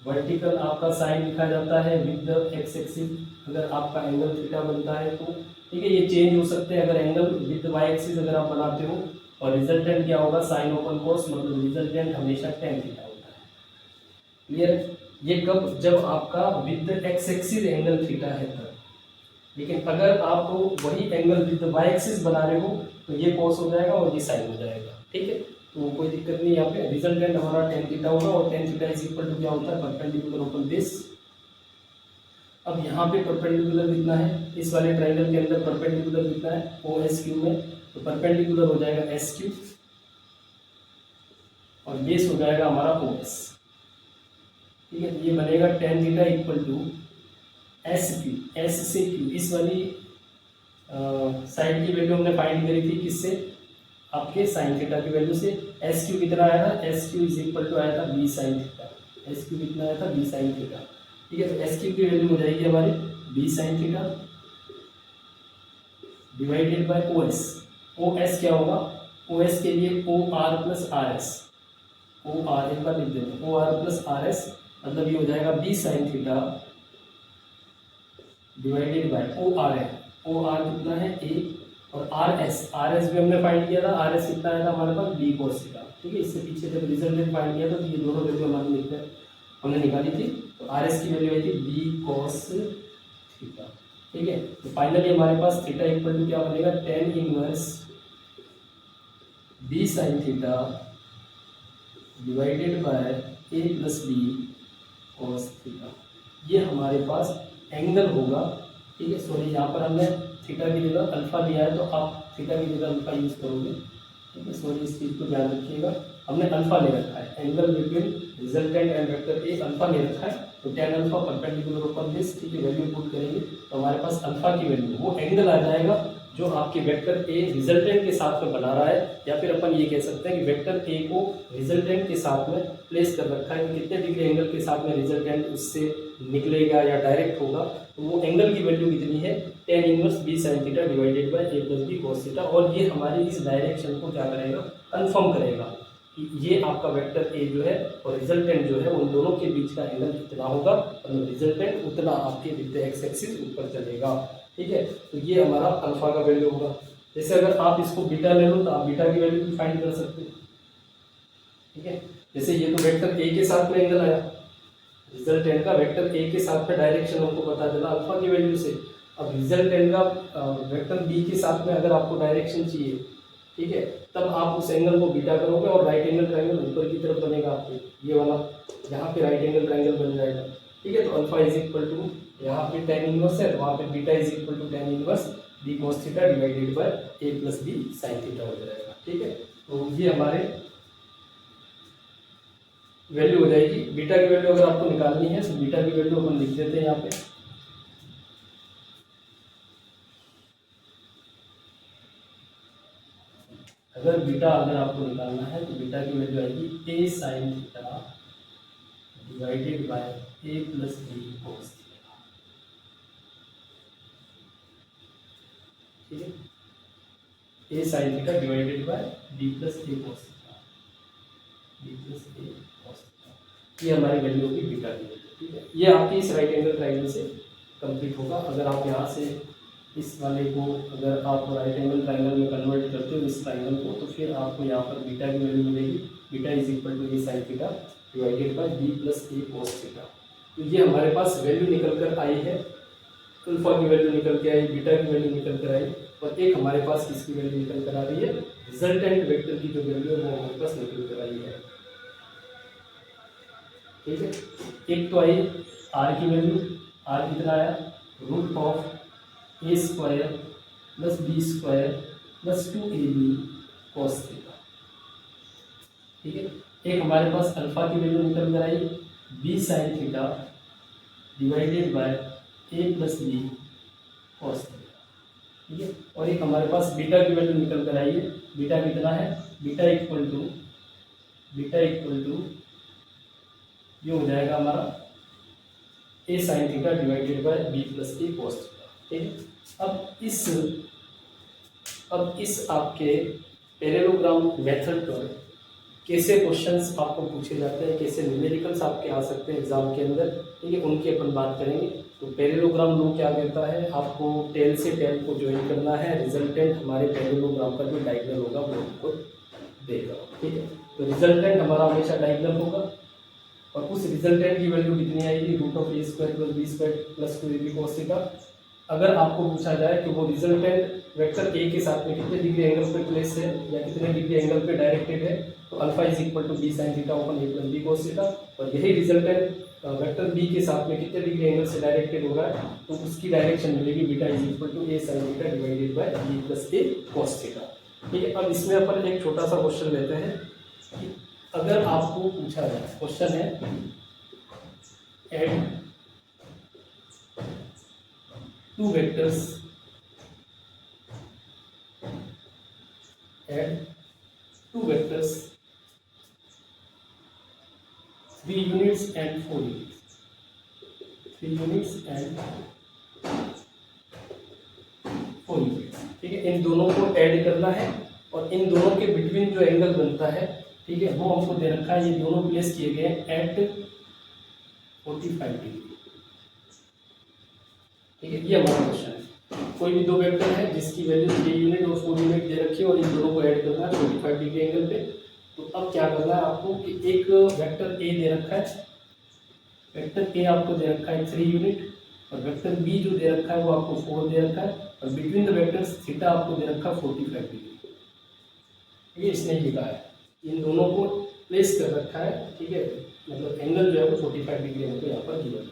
वर्टिकल आपका साइन लिखा जाता है विद द एक्स एक्सिस, अगर आपका एंगल थीटा बनता है तो, ठीक है। ये चेंज हो सकते हैं अगर angle with the Y axis अगर आप बनाते हो, और रिजल्टेंट क्या होगा, साइन ओपन cos, मतलब रिजल्टेंट हमेशा tan थीटा होता है। क्लियर। ये कब, जब आपका with the X axis angle theta है तब। लेकिन अगर आप वही angle with the Y axis बना रहे हो तो ये cos हो जाएगा और ये साइन हो जाएगा, ठीक है। तो कोई दिक्कत नहीं, यहाँ पे रिजल्टेंट हमारा tan थीटा होगा, और tan theta is equal to क्या होता है, परपेंडिकुलर ओपन बेस। अब यहाँ पे परपेंडिकुलर कितना है, इस वाले ट्राइंगल के अंदर परपेंडिकुलर कितना है OSQ में, तो परपेंडिकुलर हो जाएगा SQ और बेस हो जाएगा हमारा OS, ठीक है। ये बनेगा tan theta equal to SQ, S से Q, इस वाली साइड की वैल्यू हमने फाइंड करी थी किससे, आपके साइन थीटा की वैल्यू से। SQ कितना आया था, SQ इज इक्वल टू आया था B साइन थीटा, SQ कितना आया था, B साइन थीटा, ठीक है। तो SQ की वैल्यू हो जाएगी हमारी B sign theta divided bye OS। OS क्या होगा, OS के लिए OR प्लस RS, OR एक बार लिख देते हैं, OR प्लस RS, मतलब ये हो जाएगा B sign theta divided bye OR है, OR कितना है A, और RS भी हमने फाइंड किया था, RS कितना आया था हमारे पास B cos थीटा, ठीक है। इससे पीछे जब रिजल्टेंट फाइंड किया था तो ये दोनों वैल्यू हमारे लिखते हैं, हमने निकाली थी, तो RS की वैल्यू आई थी B cos थीटा, ठीक है। तो फाइनली हमारे पास थीटा इक्वल टू क्या बनेगा, tan inverse B sin theta divided by A plus B cos theta. ये हमारे पास एंगल होगा, ठीक है। सॉरी, यहाँ पर हमने थीटा की जगह अल्फा लिया है, तो आप थीटा की जगह अल्फा यूज करोगे, ठीक है। सॉरी, इस चीज़ को ध्यान रखिएगा, हमने अल्फा ले रखा है, angle between resultant and vector A alpha ले रखा है, तो tan alpha perpendicular open base, ठीक है। वैल्यू पुट करेंगे तो हमारे पास अल्फा की वैल्यू वो एंगल आ जाएगा जो आपके वेक्टर ए रिजल्टेंट के साथ में बना रहा है, या फिर अपन ये कह सकते हैं कि वेक्टर ए को रिजल्टेंट के साथ में प्लेस कर रखा है, कि कितने डिग्री एंगल के साथ में रिजल्टेंट उससे निकलेगा या डायरेक्ट होगा, तो वो एंगल की वैल्यू कितनी है, tan inverse B sin theta divided by A plus B cos theta. और ये हमारी इस डायरेक्शन को क्या करेगा, कंफर्म करेगा कि ये आपका वेक्टर ए जो है और रिजल्टेंट जो है उन दोनों के बीच का एंगल कितना होगा, मतलब रिजल्टेंट उतना आपके विद एक्स एक्सिस ऊपर चलेगा, ठीक है। तो ये हमारा अल्फा का वैल्यू होगा। जैसे अगर आप इसको बीटा ले लो तो आप बीटा की वैल्यू भी फाइंड कर सकते हो, ठीक है। जैसे ये तो वेक्टर ए के साथ में एंगल आया, रिजल्टेंट का वेक्टर ए के साथ में डायरेक्शन हमको पता चला अल्फा की वैल्यू से। अब रिजल्टेंट का वेक्टर बी के साथ में अगर आपको डायरेक्शन चाहिए, ठीक है, तब आप उस एंगल को बीटा करोगे और राइट एंगल ट्रायंगल ऊपर की तरफ बनेगा आपको, ये वाला यहाँ पे राइट एंगल ट्रायंगल बन जाएगा, ठीक है। तो अल्फा इज इक्वल टू यहाँ पे tan इनवर्स है, तो वहाँ पे beta is equal to tan inverse B cos theta divided by A plus B sin theta हो जाएगा, ठीक है। तो ये हमारे वैल्यू हो जाएगी। बीटा की वैल्यू अगर आपको निकालनी है तो बीटा की वैल्यू अपन लिख देते हैं यहाँ पे, अगर बीटा अगर आपको निकालना है तो बीटा की वैल्यू आएगी A sin theta divided by A plus B cos theta, ठीक है। A sin theta divided by B plus A cos theta, B plus A cos theta, ये हमारी वैल्यू होगी बीटा की वैल्यू, ठीक है। ये आपकी इस राइट एंगल ट्रायंगल से कंप्लीट होगा। अगर आप यहाँ से इस वाले को अगर आप राइट एंगल ट्रायंगल में कन्वर्ट करते हो इस ट्रायंगल को, तो फिर आपको यहाँ पर बीटा की वैल्यू मिलेगी, beta is equal to A sin theta divided by B plus A cos theta. तो ये हमारे पास वैल्यू निकल कर आई है अल्फा की वैल्यू निकल के आई, बीटा की वैल्यू निकल कर आई, और एक हमारे पास किसकी वैल्यू निकल कर आ रही है, रिजल्टेंट वेक्टर की जो वैल्यू है वो हमारे पास निकल कर आई है। ठीक है, एक तो आई आर की वैल्यू, आर कितना आया, root of A square plus B square plus 2ab cos theta. ठीक है, एक हमारे पास अल्फा की वैल्यू निकल कर आई B sine theta divided by A plus B cos theta. ठीक है, और एक हमारे पास बीटा की वैल्यू निकल कर आई है, बीटा कितना है, बीटा इक्वल टू ये हो जाएगा हमारा A sine theta divided by B plus A cos theta. ठीक है, अब इस आपके पैरेललोग्राम मेथड पर कैसे क्वेश्चंस आपको पूछे जाते हैं, कैसे न्यूमेरिकल्स आपके आ सकते हैं एग्जाम के अंदर, ठीक है, उनकी अपन बात करेंगे। तो पैरेललोग्राम लॉ क्या कहता है, आपको टेल से टेल को ज्वाइन करना है, रिजल्टेंट हमारे पैरेललोग्राम का जो डायगोनल होगा वो आपको देगा। ठीक है, तो रिजल्टेंट हमारा हमेशा डायगोनल होगा, और उस रिजल्टेंट की वैल्यू कितनी आएगी, root of A square plus B square plus 2ab cos theta. अगर आपको पूछा जाए कि वो रिजल्टेंट वेक्टर ए के साथ में कितने डिग्री एंगल पे प्लेस है या कितने डिग्री एंगल पे डायरेक्टेड है, तो alpha is equal to B sine theta upon A plus B cos theta, और यही रिजल्टेंट वेक्टर बी के साथ में कितने डिग्री एंगल से डायरेक्टेड होगा, तो उसकी डायरेक्शन मिलेगी beta is equal to A sine theta divided by B plus A cos theta. ठीक है, अब इसमें अपन एक छोटा सा क्वेश्चन लेते हैं कि अगर आपको पूछा जाए, क्वेश्चन है add two vectors, add two vectors 3 units and 4 units, 3 units and 4 units। ठीक है, इन दोनों को ऐड करना है, और इन दोनों के बिटवीन जो एंगल बनता है, ठीक है, वो हमको दे रखा है, ये दोनों प्लेस किए गए हैं एट 45 डिग्री। ठीक है, ये हमारा क्वेश्चन है। कोई भी दो वेक्टर है जिसकी वैल्यू 3 यूनिट और 4 यूनिट दे रखी है, और इन दोनों को ऐड करना है 45 डिग्री एंगल पे। तो अब क्या करना है आपको कि एक वेक्टर ए दे रखा है, वेक्टर ए आपको दे रखा है 3 यूनिट, और वेक्टर बी जो दे रखा है वो आपको 4 दे रखा है, और बिटवीन द वेक्टर्स थीटा आपको दे रखा है 45 डिग्री। ये इसने लिखा है, इन दोनों को प्लेस कर रखा है। ठीक है, मतलब एंगल जो है वो 45 डिग्री हमको यहाँ पर दिया है।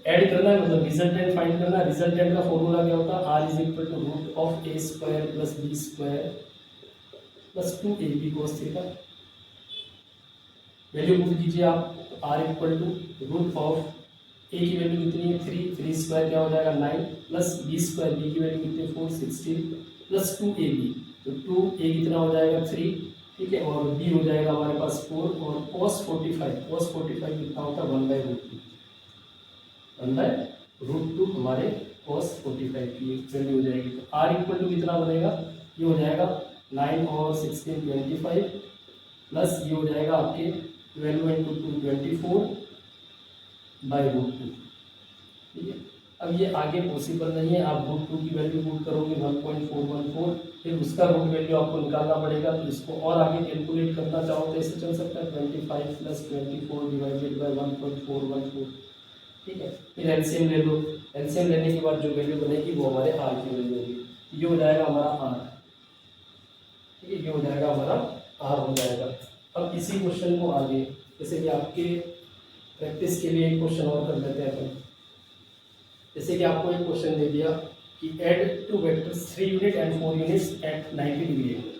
ऐड करना है, मतलब रिजल्टेंट फाइंड करना है। रिजल्टेंट का फॉर्मूला क्या होता है, R is equal to root of A square plus B square plus 2ab cos theta. Value put कीजिए आप, तो R equal to root of A की वैल्यू कितनी है 3 स्क्वायर क्या हो जाएगा 9 प्लस बी स्क्वायर, बी की वैल्यू कितनी है 4 16 प्लस 2ab, तो 2a कितना हो जाएगा 3। ठीक है, और b हो जाएगा हमारे पास 4, और cos 45 कितना होता है 1/√2, 1/√2 हमारे cos 45 की वैल्यू हो जाएगी। तो r इक्वल टू कितना बनेगा, ये हो जाएगा 9 और 16 25 प्लस ये हो जाएगा आपके 12 इंटू 2 24/√2। ठीक है, अब ये आगे पॉसिबल नहीं है, आप √2 की वैल्यू पुट करोगे 1.414, फिर उसका रूट वैल्यू आपको निकालना पड़ेगा। तो इसको और आगे कैलकुलेट करना चाहो तो ऐसे चल सकता है 25 प्लस 24 डिवाइडेड बाय 1.414। ठीक है, फिर एलसीएम ले लो, एलसीएम लेने के बाद जो वैल्यू बनेगी वो हमारे आर की वैल्यू होगी, ये हो जाएगा हमारा आर। ठीक है, ये हो जाएगा हमारा आर हो जाएगा। अब इसी क्वेश्चन को आगे, जैसे कि आपके प्रैक्टिस के लिए एक क्वेश्चन और कर लेते हैं अपन। जैसे कि आपको एक क्वेश्चन दे दिया कि add two vectors 3 unit and 4 units at 90 degree angle.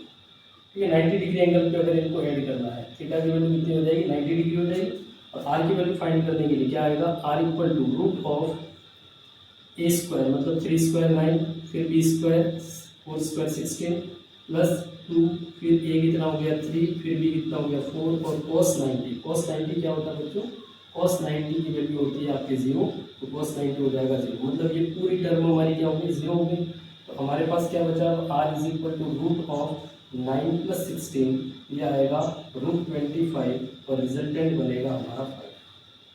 ठीक है, 90 डिग्री एंगल पे अगर इनको ऐड करना है, थीटा की वैल्यू कितनी हो जाएगी 90 डिग्री हो जाएगी, और आर की वैल्यू फाइंड करने के लिए क्या आएगा, R equal to root of A square मतलब 3 स्क्वायर 9, फिर बी स्क्वायर 4 स्क्वायर 16 प्लस 2, फिर ए कितना हो गया 3, फिर बी कितना हो गया 4, और cos 90। cos 90 क्या होता है बच्चों, cos 90 की वैल्यू होती है आपके 0, तो cos 90 हो जाएगा 0, मतलब ये पूरी टर्म हमारी क्या होगी 0 होगी। तो हमारे पास क्या बचा, R is equal to root of 9 plus 16, ये आएगा √25, और रिजल्टेंट बनेगा हमारा 5।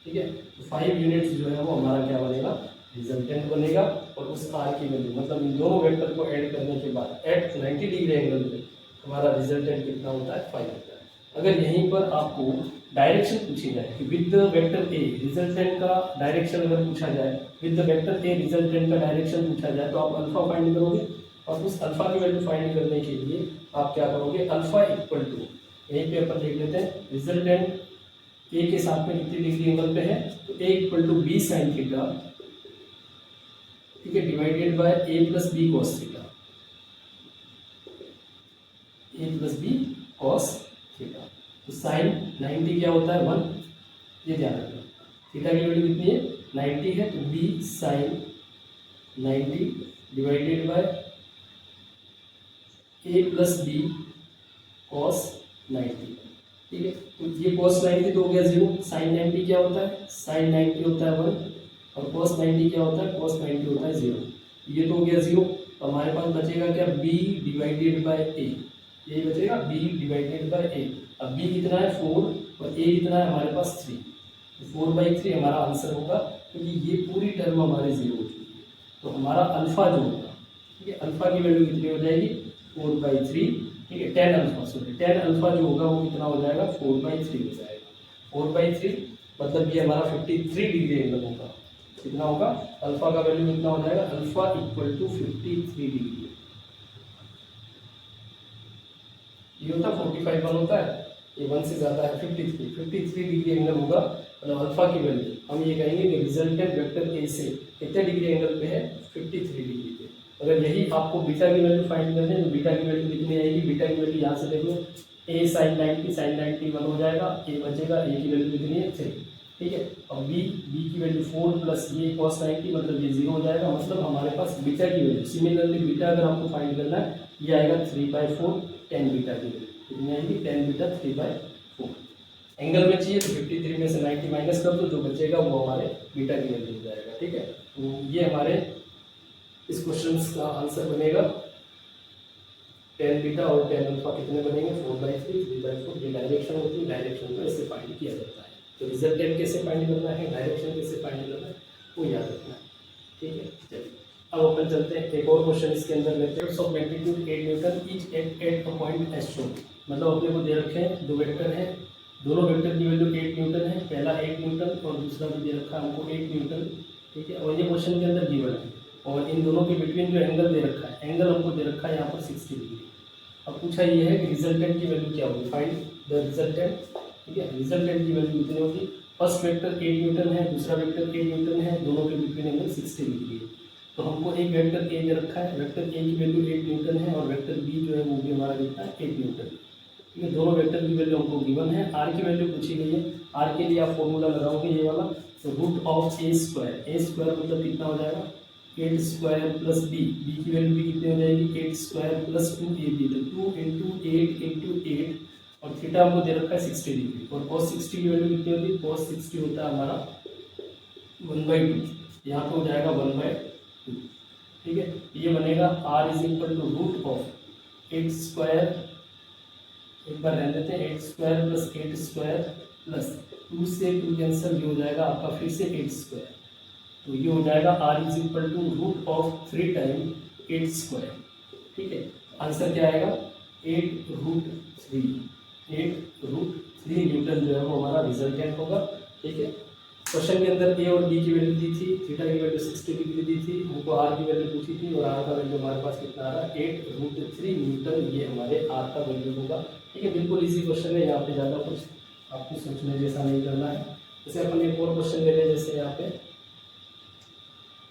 ठीक है, तो 5 यूनिट्स जो है वो हमारा क्या बनेगा, रिजल्टेंट बनेगा। और उस आर की वैल्यू मतलब इन दोनों वेक्टर को ऐड करने के बाद एट 90 डिग्री एंगल पे हमारा रिजल्टेंट कितना होता है 5 होता है। अगर यहीं पर आपको डायरेक्शन पूछी जाए कि with the vector A resultant का डायरेक्शन अगर पूछा जाए, with the vector A resultant का डायरेक्शन पूछा जाए, तो आप अल्फा फाइंड करोगे और उस अल्फा की वैल्यू फाइंड करने के लिए आप क्या करोगे, अल्फा इक्वल टू, यहीं पे अपन देख लेते हैं रिजल्टेंट ए के साथ में कितनी डिग्री एंगल पे है, तो A equal to B sine theta, ठीक है, divided by A plus B cos theta, A plus B cos theta. तो साइन 90 क्या होता है 1, ये ध्यान रखना, थीटा की वैल्यू कितनी है 90 है, तो B sine 90 divided by A plus B cos 90, ठीक है। तो ये cos 90 तो हो गया 0, साइन 90 क्या होता है, साइन 90 होता है 1 और cos 90 क्या होता है, cos 90 होता है 0, ये तो हो गया 0। तो हमारे पास बचेगा क्या, b डिवाइडेड बाय a, ये बचेगा b डिवाइडेड बाय a। अब b कितना है 4 और a कितना है हमारे पास 3, तो 4/3 हमारा आंसर होगा, क्योंकि ये पूरी टर्म हमारे 0 हो चुकी है। तो हमारा अल्फा जो होगा, ठीक है, अल्फा की वैल्यू कितनी हो जाएगी 4/3, ठीक है, 10 अल्फा, सॉरी 10 अल्फा जो होगा वो कितना हो जाएगा 4/3 हो जाएगा, 4/3 मतलब ये हमारा 53 डिग्री एंगल होगा, कितना होगा, अल्फा का वैल्यू कितना हो जाएगा, अल्फा इक्वल टू 53 डिग्री, ये होता 45 1 होता है, ये 1 से ज़्यादा है, 53 डिग्री एंगल होगा, मतलब अल्फा की वैल्यू हम ये कहेंगे कि रिजल्टेंट वेक्टर ए से कितने डिग्री एंगल पे है, 53 डिग्री पे। अगर यही आपको बीटा की वैल्यू फाइंड करनी है तो बीटा की वैल्यू कितनी आएगी, बीटा की वैल्यू यहाँ से देख लो, ए साइन 90 1 हो जाएगा, ए बचेगा, ए की वैल्यू कितनी है 3, ठीक है, और बी की वैल्यू 4 प्लस ये cos 90 मतलब ये 0 हो जाएगा, मतलब हमारे पास बीटा की वैल्यू, सिमिलरली बीटा अगर आपको फाइंड करना है ये आएगा 3/4, 10 बीटा की वैल्यू कितनी आएगी, 10 बीटा 3/4। एंगल में चाहिए तो 53 में से 90 माइनस कर दो, जो बचेगा वो हमारे बीटा की वैल्यू हो जाएगा, ठीक है। तो ये हमारे इस क्वेश्चन का आंसर बनेगा 10 बीटा और 10 अल्फा कितने बनेंगे 4/3, 3/4, ये डायरेक्शन होती है, डायरेक्शन को ऐसे फाइंड किया जाता है। तो रिजल्टेंट कैसे फाइंड करना है, डायरेक्शन कैसे फाइंड करना है, वो याद रखना है, ठीक है। चलिए अब अपन चलते हैं एक और क्वेश्चन इसके अंदर लेते हैं। Of magnitude 8 Newton each at a point as shown, मतलब अपने को दे रखे हैं दो वेक्टर हैं, दोनों वेक्टर की वैल्यू 8 न्यूटन है, पहला 8 न्यूटन और दूसरा भी दे रखा है हमको 8 न्यूटन, ठीक है, और ये क्वेश्चन के अंदर गिवन है, और इन दोनों के बिटवीन जो एंगल दे रखा है, एंगल हमको दे रखा है यहाँ पर 60 डिग्री। अब पूछा ये है कि रिजल्टेंट की वैल्यू क्या होगी, फाइंड द रिजल्टेंट, ठीक है, रिजल्टेंट की वैल्यू कितनी होगी, फर्स्ट वेक्टर 8 न्यूटन है, दूसरा वेक्टर 8 न्यूटन है, दोनों के बिटवीन एंगल 60 डिग्री है। तो हमको एक वेक्टर ए दे रखा है, वेक्टर ए की वैल्यू 8 न्यूटन है और वेक्टर बी जो है वो भी हमारा कितना है 8 न्यूटन, ठीक है, दोनों वेक्टर की वैल्यू हमको गिवन है। आर की वैल्यू पूछी गई है, आर के लिए आप फॉर्मूला लगाओगे ये वाला, तो रूट ऑफ ए स्क्वायर मतलब कितना हो जाएगा 8 स्क्वायर प्लस बी, बी की वैल्यू भी कितनी हो जाएगी 8 स्क्वायर प्लस 2ab, तो 2 × 8 और थीटा हमको दे रखा है 60 डिग्री, और cos 60 की वैल्यू कितनी होती है, cos 60 होता है हमारा 1/2, यहाँ पे हो जाएगा 1/2, ठीक है। ये बनेगा r is equal to root of 8 square, एक बार रहने देते हैं 8 स्क्वायर प्लस 8 स्क्वायर प्लस 2 से 2 कैंसिल, ये हो जाएगा आपका फिर से 8 स्क्वायर, तो ये हो जाएगा r is equal to root of 3 time 8 square, ठीक है। आंसर क्या आएगा 8√3 न्यूटन जो है वो हमारा रिजल्टेंट होगा, ठीक है। क्वेश्चन के अंदर ए और बी की वैल्यू दी थी, थीटा की वैल्यू 60 डिग्री दी थी, हमको आर की वैल्यू पूछी थी और आर का वैल्यू हमारे पास कितना आ रहा है 8√3 न्यूटन, ये हमारे आर का वैल्यू होगा, ठीक है। बिल्कुल इजी क्वेश्चन है, यहाँ पे ज़्यादा कुछ आपको सोचने जैसा नहीं करना है। जैसे अपन एक और क्वेश्चन ले लें, जैसे यहाँ पे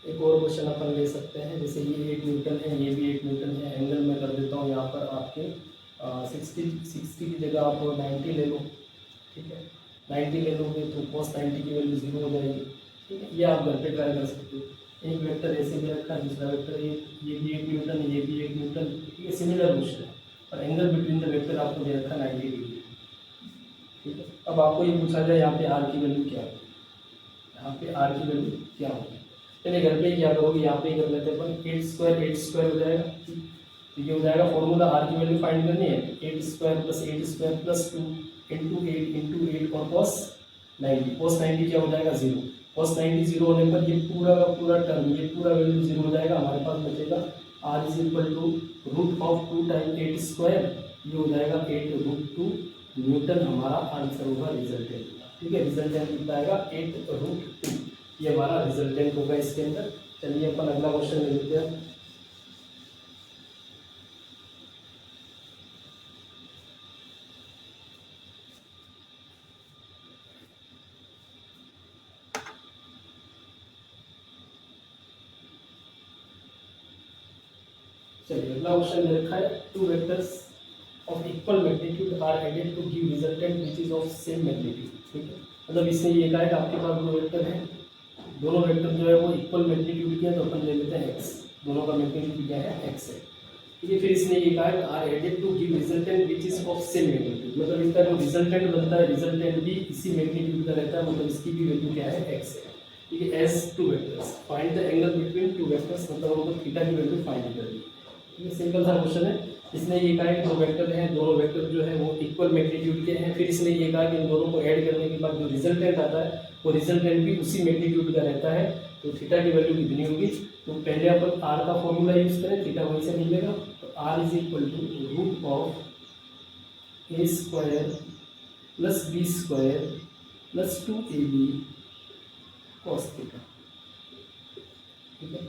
एक और क्वेश्चन अपन ले सकते हैं, जैसे ये 8 न्यूटन है, ये भी 8 न्यूटन है, एंगल मैं कर देता हूँ यहाँ पर आपके 60 की जगह आप 90 ले लो, ठीक है, 90 ले लोगे तो cos 90 की वैल्यू 0 हो जाएगी, ठीक है। ये आप घर पे ट्राई कर सकते हो। एक वेक्टर ऐसे भी रखा है, दूसरा वेक्टर ये भी 8 न्यूटन, ये भी 8 न्यूटन, ठीक है, सिमिलर क्वेश्चन है, और एंगल बिटवीन द वेक्टर आपको दे रखा है 90 डिग्री, ठीक है। अब आपको ये पूछा जाए यहाँ पे आर की वैल्यू क्या होगी, यहाँ पे आर की वैल्यू क्या होगी, चलिए घर पे ही क्या करोगे, यहाँ पे ही कर लेते हैं अपन, 8 स्क्वायर हो जाएगा, तो ये हो जाएगा फॉर्मूला, आर की वैल्यू फाइंड करनी है, 8 स्क्वायर प्लस 2 × 8 और cos 90 क्या हो जाएगा 0, cos 90 0 होने पर ये पूरा का पूरा टर्म, ये पूरा वैल्यू 0 हो जाएगा, हमारे पास बचेगा r is equal to root of 2 time 8 square, ये हो जाएगा 8√2 न्यूटन हमारा आंसर होगा रिजल्टेंट का। ठीक है, रिजल्टेंट कितना आएगा 8√2, ये हमारा रिजल्टेंट होगा इसके अंदर। चलिए अपन अगला क्वेश्चन ले लेते हैं। चलिए अगला क्वेश्चन ले रखा है, two vectors of equal magnitude are added to give resultant which is of same magnitude. ठीक है, मतलब इसमें ये कहा है कि आपके पास दो वेक्टर हैं, दोनों वेक्टर जो है वो इक्वल मैग्नीट्यूड के हैं, तो अपन ले लेते हैं x, दोनों का मैग्नीट्यूड क्या है x है। ठीक है, फिर इसने ये कहा है are added to give resultant which is of same magnitude, मतलब इसका जो रिजल्टेंट बनता है रिजल्टेंट भी इसी मैग्नीट्यूड का रहता है, मतलब इसकी भी वैल्यू क्या है x है। ठीक है, as two vectors find the angle between two vectors, मतलब हमको थीटा की वैल्यू फाइंड करनी है। ठीक है, सिंपल सा क्वेश्चन है। इसने ये कहा कि दो वेक्टर हैं, दोनों वेक्टर जो है वो इक्वल मैग्नीट्यूड के हैं, फिर इसने ये कहा कि इन दोनों को ऐड करने के बाद जो रिजल्टेंट आता है वो रिजल्टेंट भी उसी मैग्नीट्यूड का रहता है, तो थीटा की वैल्यू कितनी होगी। तो पहले अपन आर का फॉर्मूला यूज करें, थीटा वहीं से मिलेगा, तो R is equal to root of A square plus B square plus 2ab cos theta. ठीक है,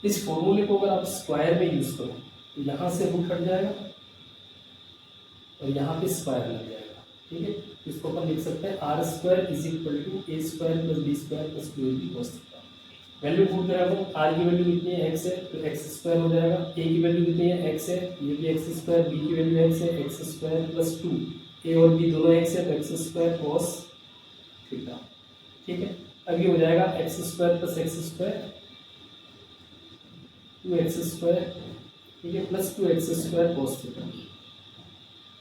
इस फॉर्मूले को अगर आप स्क्वायर में यूज करो तो यहाँ से रूट हट जाएगा और यहाँ पे स्क्वायर लग जाएगा। ठीक है, इसको अपन लिख सकते हैं R square is equal to A square plus B square plus 2ab cos theta. Value put करें अपन, आर की वैल्यू कितनी है x है, तो x स्क्वायर हो जाएगा, ए की वैल्यू कितनी है x है, ये भी x स्क्वायर, बी की वैल्यू x है, x स्क्वायर प्लस 2, ए और बी दोनों x है तो x स्क्वायर कॉस थीटा। ठीक है, अब ये हो जाएगा x square plus x square 2x square, ठीक है, plus 2x square cos theta.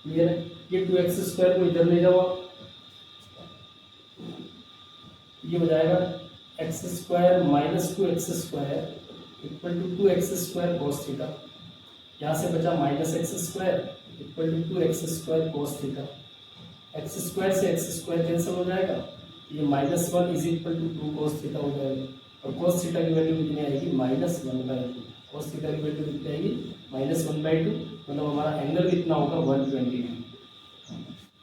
Clear है, ये 2x स्क्वायर को इधर ले जाओ आप, ये हो जाएगा x square minus 2x square equal to 2x square cos theta. यहाँ से बचा minus x square equal to 2x square cos theta. x square से x स्क्वायर कैंसिल हो जाएगा, ये -1 is equal to 2 cos theta हो जाएगा, और कॉस थीटा की वैल्यू कितनी आएगी -1/2। कॉस थीटा की वैल्यू कितनी आएगी -1/2, मतलब हमारा एंगल कितना होगा 120 डिग्री।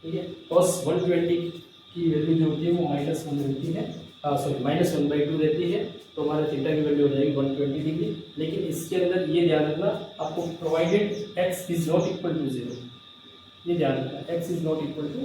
ठीक है, कॉस 120 की वैल्यू जो होती है वो -1 रहती है, सॉरी -1/2 रहती है, तो हमारा थीटा की वैल्यू हो जाएगी 120 डिग्री। लेकिन इसके अंदर ये ध्यान रखना आपको, provided x is not equal to 0, ये ध्यान रखना x is not equal to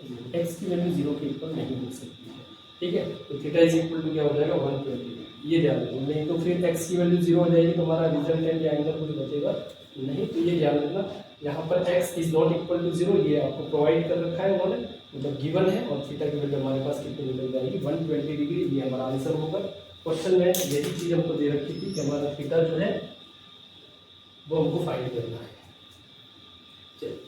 0, x की वैल्यू 0 के इक्वल नहीं हो सकती है। ठीक है, तो थीटा इज इक्वल टू क्या हो जाएगा 120 डिग्री, ये ध्यान रखना, नहीं तो फिर x की वैल्यू 0 हो जाएगी तो हमारा रिजल्टेंट या एंगल कुछ बचेगा नहीं, तो ये ध्यान रखना। यहाँ पर x is not equal to 0 ये आपको प्रोवाइड कर रखा है उन्होंने, मतलब गिवन है, और थीटा की वैल्यू हमारे पास कितनी निकल जाएगी 120 डिग्री, ये हमारा आंसर होगा। क्वेश्चन में यही चीज़ हमको दे रखी थी कि हमारा थीटा जो है वो हमको फाइंड करना है। चलिए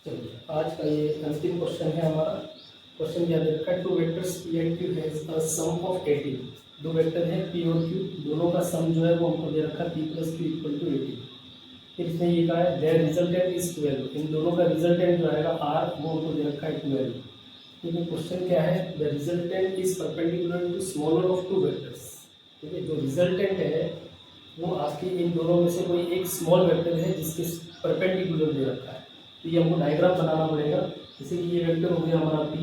चलिए आज का ये अंतिम क्वेश्चन है हमारा। क्वेश्चन क्या दे रखा है, two vectors p and q has a sum of 18। दो वेक्टर है p और q, दोनों का सम जो है वो हमको दे रखा है p plus q equal to 18। फिर इसने ये कहा है देयर रिजल्टेंट इज 12, इन दोनों का रिजल्टेंट जो आएगा r वो हमको दे रखा है 12। ठीक है, क्वेश्चन क्या है, the resultant is perpendicular to smaller of two vectors. ठीक है, जो रिजल्टेंट है वो आपके इन दोनों में से कोई एक स्मॉल वेक्टर है जिसके परपेंडिकुलर दे रखा है, तो ये हमको डायग्राम बनाना पड़ेगा। जैसे कि ये वेक्टर हो गया हमारा p,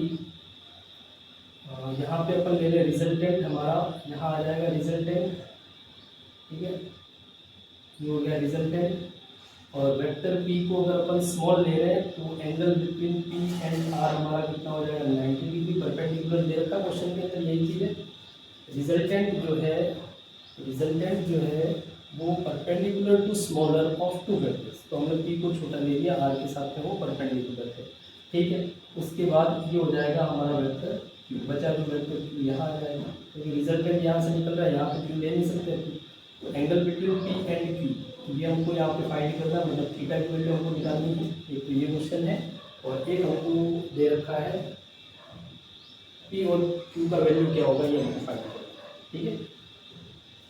यहाँ पे अपन ले लें रिजल्टेंट, हमारा यहाँ आ जाएगा रिजल्टेंट। ठीक है, ये हो गया रिजल्टेंट, और वेक्टर p को अगर अपन स्मॉल ले रहे हैं तो angle between p and r हमारा कितना हो जाएगा 90 डिग्री, परपेंडिकुलर दे रखा क्वेश्चन के अंदर यही चीज़ है। रिजल्टेंट जो है वो perpendicular to smaller of two vectors, तो हमने p को छोटा ले लिया, r के साथ में वो परपेंडिकुलर है। ठीक है, उसके बाद ये हो जाएगा हमारा वेक्टर q, बचा जो वेक्टर q यहाँ आ जाएगा, क्योंकि रिजल्टेंट यहाँ से निकल रहा है, यहाँ पे q ले नहीं सकते, तो angle between p and q ये हमको यहाँ पे फाइंड करना, मतलब थीटा की वैल्यू हमको निकालनी है। एक तो ये क्वेश्चन है, और एक हमको दे रखा है p और q का वैल्यू क्या होगा ये हमको फाइंड करना है। ठीक है,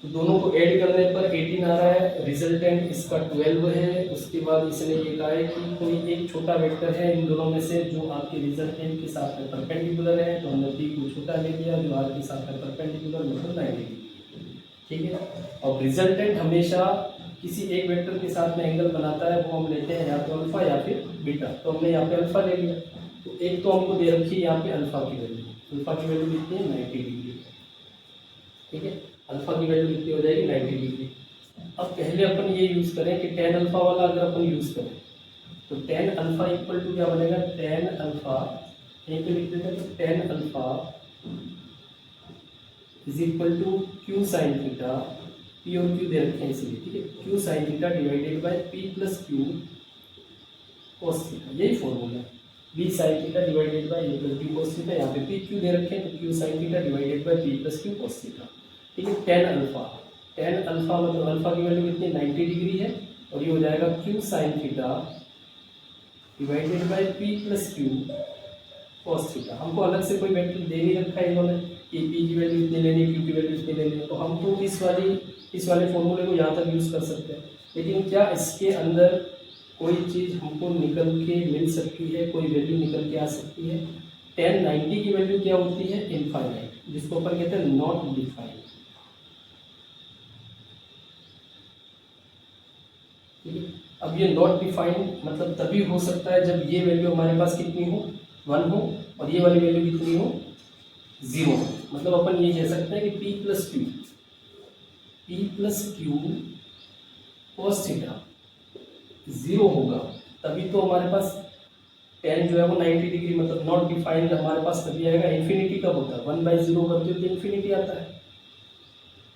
तो दोनों को ऐड करने पर 18 आ रहा है, रिजल्टेंट इसका 12 है। उसके बाद इसने ये कहा है कि कोई एक छोटा वेक्टर है इन दोनों में से जो आपके रिजल्टेंट के साथ में परपेंडिकुलर है, तो हमने p को छोटा ले लिया, जो r के साथ में परपेंडिकुलर मतलब 90 डिग्री, ठीक है। और रिजल्टेंट हमेशा किसी एक वेक्टर के साथ में एंगल बनाता है, वो हम लेते हैं या तो अल्फा या फिर बीटा। तो हमने यहाँ पे अल्फा ले लिया, तो एक तो हमको दे रखी है यहाँ पे अल्फा की वैल्यू, अल्फा की वैल्यू कितनी है 90 डिग्री, ठीक है। अल्फा की वैल्यू कितनी हो जाएगी 90 डिग्री। अब पहले अपन ये यूज करें कि टेन अल्फा वाला अगर अपन यूज करें तो टेन अल्फा इक्वल टू क्या बनेगा, टेन अल्फा यहीं पे लिख देते हैं, तो tan alpha is equal to Q sine theta, P और क्यू दे रखे हैं इसलिए, ठीक है, Q sine theta divided by P plus Q cos theta, यही फॉर्मूला है। B sine theta divided by A plus B cos theta, यहाँ पे पी क्यू दे रखे हैं तो Q sine theta divided by P plus Q cos theta, ठीक है। टेन अल्फा मतलब अल्फा की वैल्यू कितनी 90 डिग्री है, और ये हो जाएगा Q sine theta divided by P plus Q cos theta. हमको अलग से कोई वेक्टर दे नहीं रखा है इन्होंने कि पी की वैल्यू इतनी लेनी है, क्यू की वैल्यू इतनी लेनी है, तो हम तो इस वाले फॉर्मूले को यहाँ तक यूज़ कर सकते हैं। लेकिन क्या इसके अंदर कोई चीज़ हमको निकल के मिल सकती है, कोई वैल्यू निकल के आ सकती है। 1090 की वैल्यू क्या होती है, इनफाइनाइट, जिसको अपन कहते हैं नॉट डिफाइंड, ठीक है। अब ये नॉट डिफाइंड मतलब तभी हो सकता है जब ये वैल्यू हमारे पास कितनी हो 1 हो, और ये वाली वैल्यू कितनी हो 0 हो। मतलब अपन ये कह सकते हैं कि p plus Q cos theta 0 होगा, तभी तो हमारे पास tan जो है वो 90 डिग्री मतलब नॉट डिफाइंड हमारे पास तभी आएगा। इन्फिनिटी कब होता है, 1/0 करते हो तो इन्फिनिटी आता है,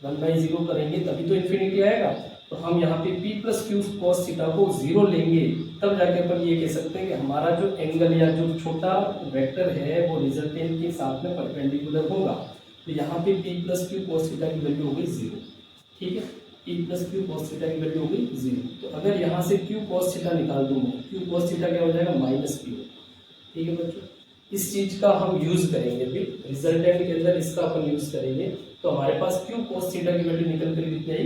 1/0 करेंगे तभी तो इन्फिनिटी आएगा। तो हम यहाँ पे p plus Q cos theta को 0 लेंगे, तब जाके अपन ये कह सकते हैं कि हमारा जो एंगल या जो छोटा वेक्टर है वो रिजल्टेंट के साथ में परपेंडिकुलर होगा। तो यहाँ पे p plus Q cos theta की वैल्यू हो गई 0, ठीक है। p plus Q cos theta की वैल्यू हो गई 0। तो अगर यहाँ से q cos थीटा निकाल दूँ मैं, q cos थीटा क्या हो जाएगा -q, ठीक है बच्चों। इस चीज का हम यूज करेंगे, भी रिजल्टेंट के अंदर इसका अपन यूज करेंगे। तो हमारे पास q cos थीटा की वैल्यू निकल कर कितनी आई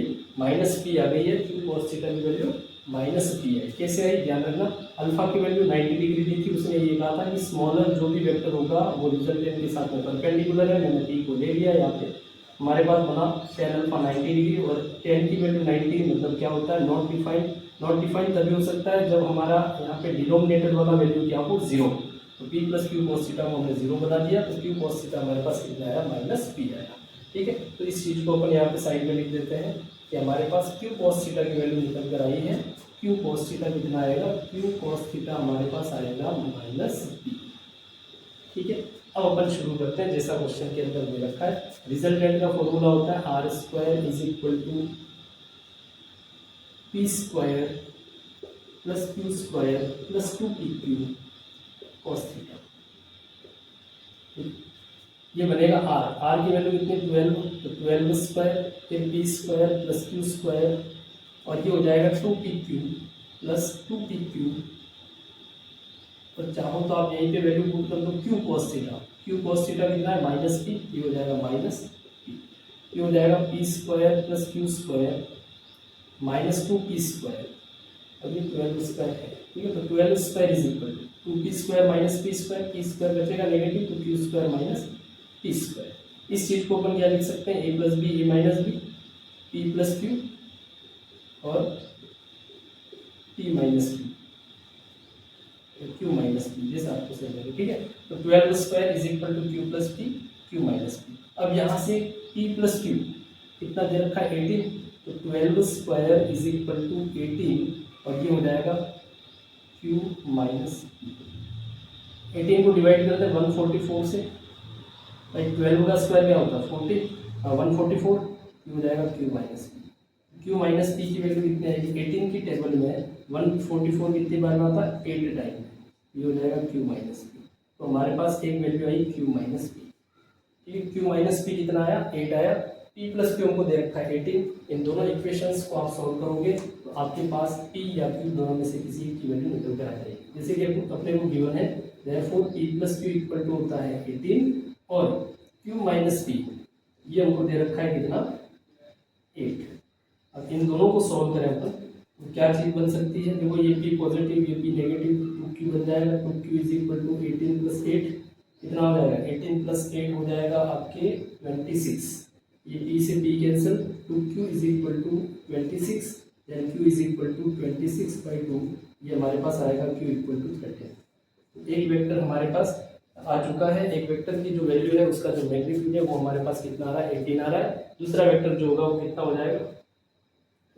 -p आ गई है, q cos थीटा की वैल्यू -p है। कैसे आई ध्यान रखना, अल्फा की वैल्यू 90 डिग्री दी थी, उसने ये कहा था कि स्मॉलर जो भी वेक्टर होगा वो रिजल्टेंट के साथ में परपेंडिकुलर है, मैंने p को ले लिया। यहाँ पे हमारे पास बना tan अल्फा 90 डिग्री, और tan की वैल्यू 90 मतलब क्या होता है नॉट डिफाइंड। नॉट डिफाइंड तभी हो सकता है जब हमारा यहाँ पे डिनोमिनेटर वाला वैल्यू क्या हो 0। तो p plus Q cos theta को हमने 0 बना दिया, तो q cos थीटा हमारे पास कितना आया -p आया, ठीक है। तो इस चीज को अपन यहाँ पे साइड में लिख देते हैं कि हमारे पास q cos थीटा की वैल्यू निकल कर आई है। q cos थीटा कितना आएगा, q cos थीटा हमारे पास आएगा -p, ठीक है। अब अपन शुरू करते हैं जैसा क्वेश्चन के अंदर दे रखा है। रिजल्टेंट का फॉर्मूला होता है r² is equal to p² plus q² plus 2pq cos theta, ये बनेगा r की वैल्यू कितनी 12, तो 12² फिर p² प्लस q² और ये हो जाएगा 2pq प्लस 2pq, और चाहो तो आप यहीं पे वैल्यू पुट कर दो q cos थीटा कितना है -p, ये हो जाएगा -p, ये हो जाएगा p² प्लस q² -2p², अब ये 12² है, ठीक है। तो 12² is equal to 2p² -p² बचेगा नेगेटिव, तो q² -p²। इस चीज को अपन क्या लिख सकते हैं, a plus B A minus B, p plus Q और p minus Q minus P, जैसे आपको सही लगे, ठीक है। तो 12² is equal to Q plus P, Q minus P. अब यहाँ से p प्लस क्यू कितना दे रखा है 18, तो 12² इज इक्वल टू 18 और ये हो जाएगा q माइनस पी। 18 को डिवाइड करते हैं 144 से, भाई 12 का स्क्वायर क्या होता है 40 और 144, ये हो जाएगा q minus P. q minus P की वैल्यू कितनी आएगी, 18 की टेबल में 144 कितनी बार में आता है 8 टाइम, ये हो जाएगा q माइनस पी। तो हमारे पास एक वैल्यू आई q माइनस पी, ठीक है। q माइनस पी कितना आया 8 आया, p प्लस क्यू हमको दे रखा है 18। इन दोनों इक्वेशंस को आप सॉल्व करोगे तो आपके पास p या q दोनों में से किसी की वैल्यू निकल कर आ जाएगी। जैसे कि अपने को गिवन है therefore p plus Q equal to होता है 18 और q माइनस पी ये हमको दे रखा है कितना इन दोनों को सॉल्व करें अपन तो क्या चीज़ बन सकती है, देखो ये पी पॉजिटिव ये पी नेगेटिव, 2q बन जाएगा, 2q is equal to 18 plus 8 कितना हो जाएगा, 18 प्लस 8 हो जाएगा आपके 26, ये p से p cancel, 2q is equal to 26 then q is equal to 26/2, ये हमारे पास आएगा q इक्वल टू 13। एक वेक्टर हमारे पास आ चुका है, एक वेक्टर की जो वैल्यू है उसका जो मैग्नीट्यूड है वो हमारे पास कितना आ रहा है, 18 आ रहा है। दूसरा वेक्टर जो होगा वो कितना हो जाएगा,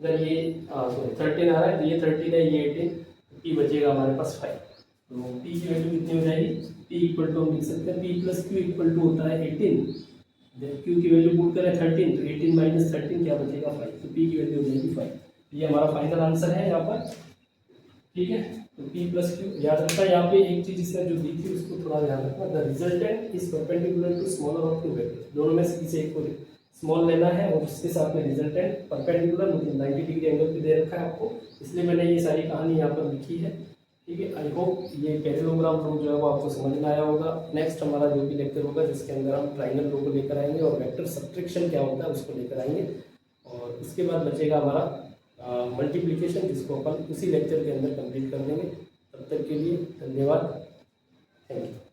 अगर ये सॉरी 13 आ रहा है तो ये 13 है ये 18, p बचेगा हमारे पास 5, तो p की वैल्यू कितनी हो जाएगी, p इक्वल टू हम लिख सकते हैं p plus q equal to होता है 18, जब q की वैल्यू पुट करें 13 तो 18 माइनस 13 क्या बचेगा 5, तो p की वैल्यू हो जाएगी 5। ये हमारा फाइनल आंसर है यहाँ पर, ठीक है। तो p प्लस क्यू याद रखना, यहाँ पे एक चीज इसने जो दी थी उसको थोड़ा ध्यान रखना, the resultant is perpendicular to smaller of two vectors, दोनों में से किसी एक को स्मॉल लेना है और उसके साथ में रिजल्टेंट परपेंडिकुलर मतलब 90 डिग्री एंगल पे दे रखा है आपको, इसलिए मैंने ये सारी कहानी यहाँ पर लिखी है, ठीक है। आई होप ये पैरेललोग्राम लो जो है वो आपको समझ में आया होगा। नेक्स्ट हमारा जो भी लेक्चर होगा जिसके अंदर हम ट्राइंगल लो को लेकर आएंगे और वेक्टर सब्ट्रैक्शन क्या होता है उसको लेकर आएंगे, और उसके बाद बचेगा हमारा मल्टीप्लिकेशन जिसको अपन उसी लेक्चर के अंदर कंप्लीट कर देंगे। तब तक के लिए धन्यवाद, थैंक यू।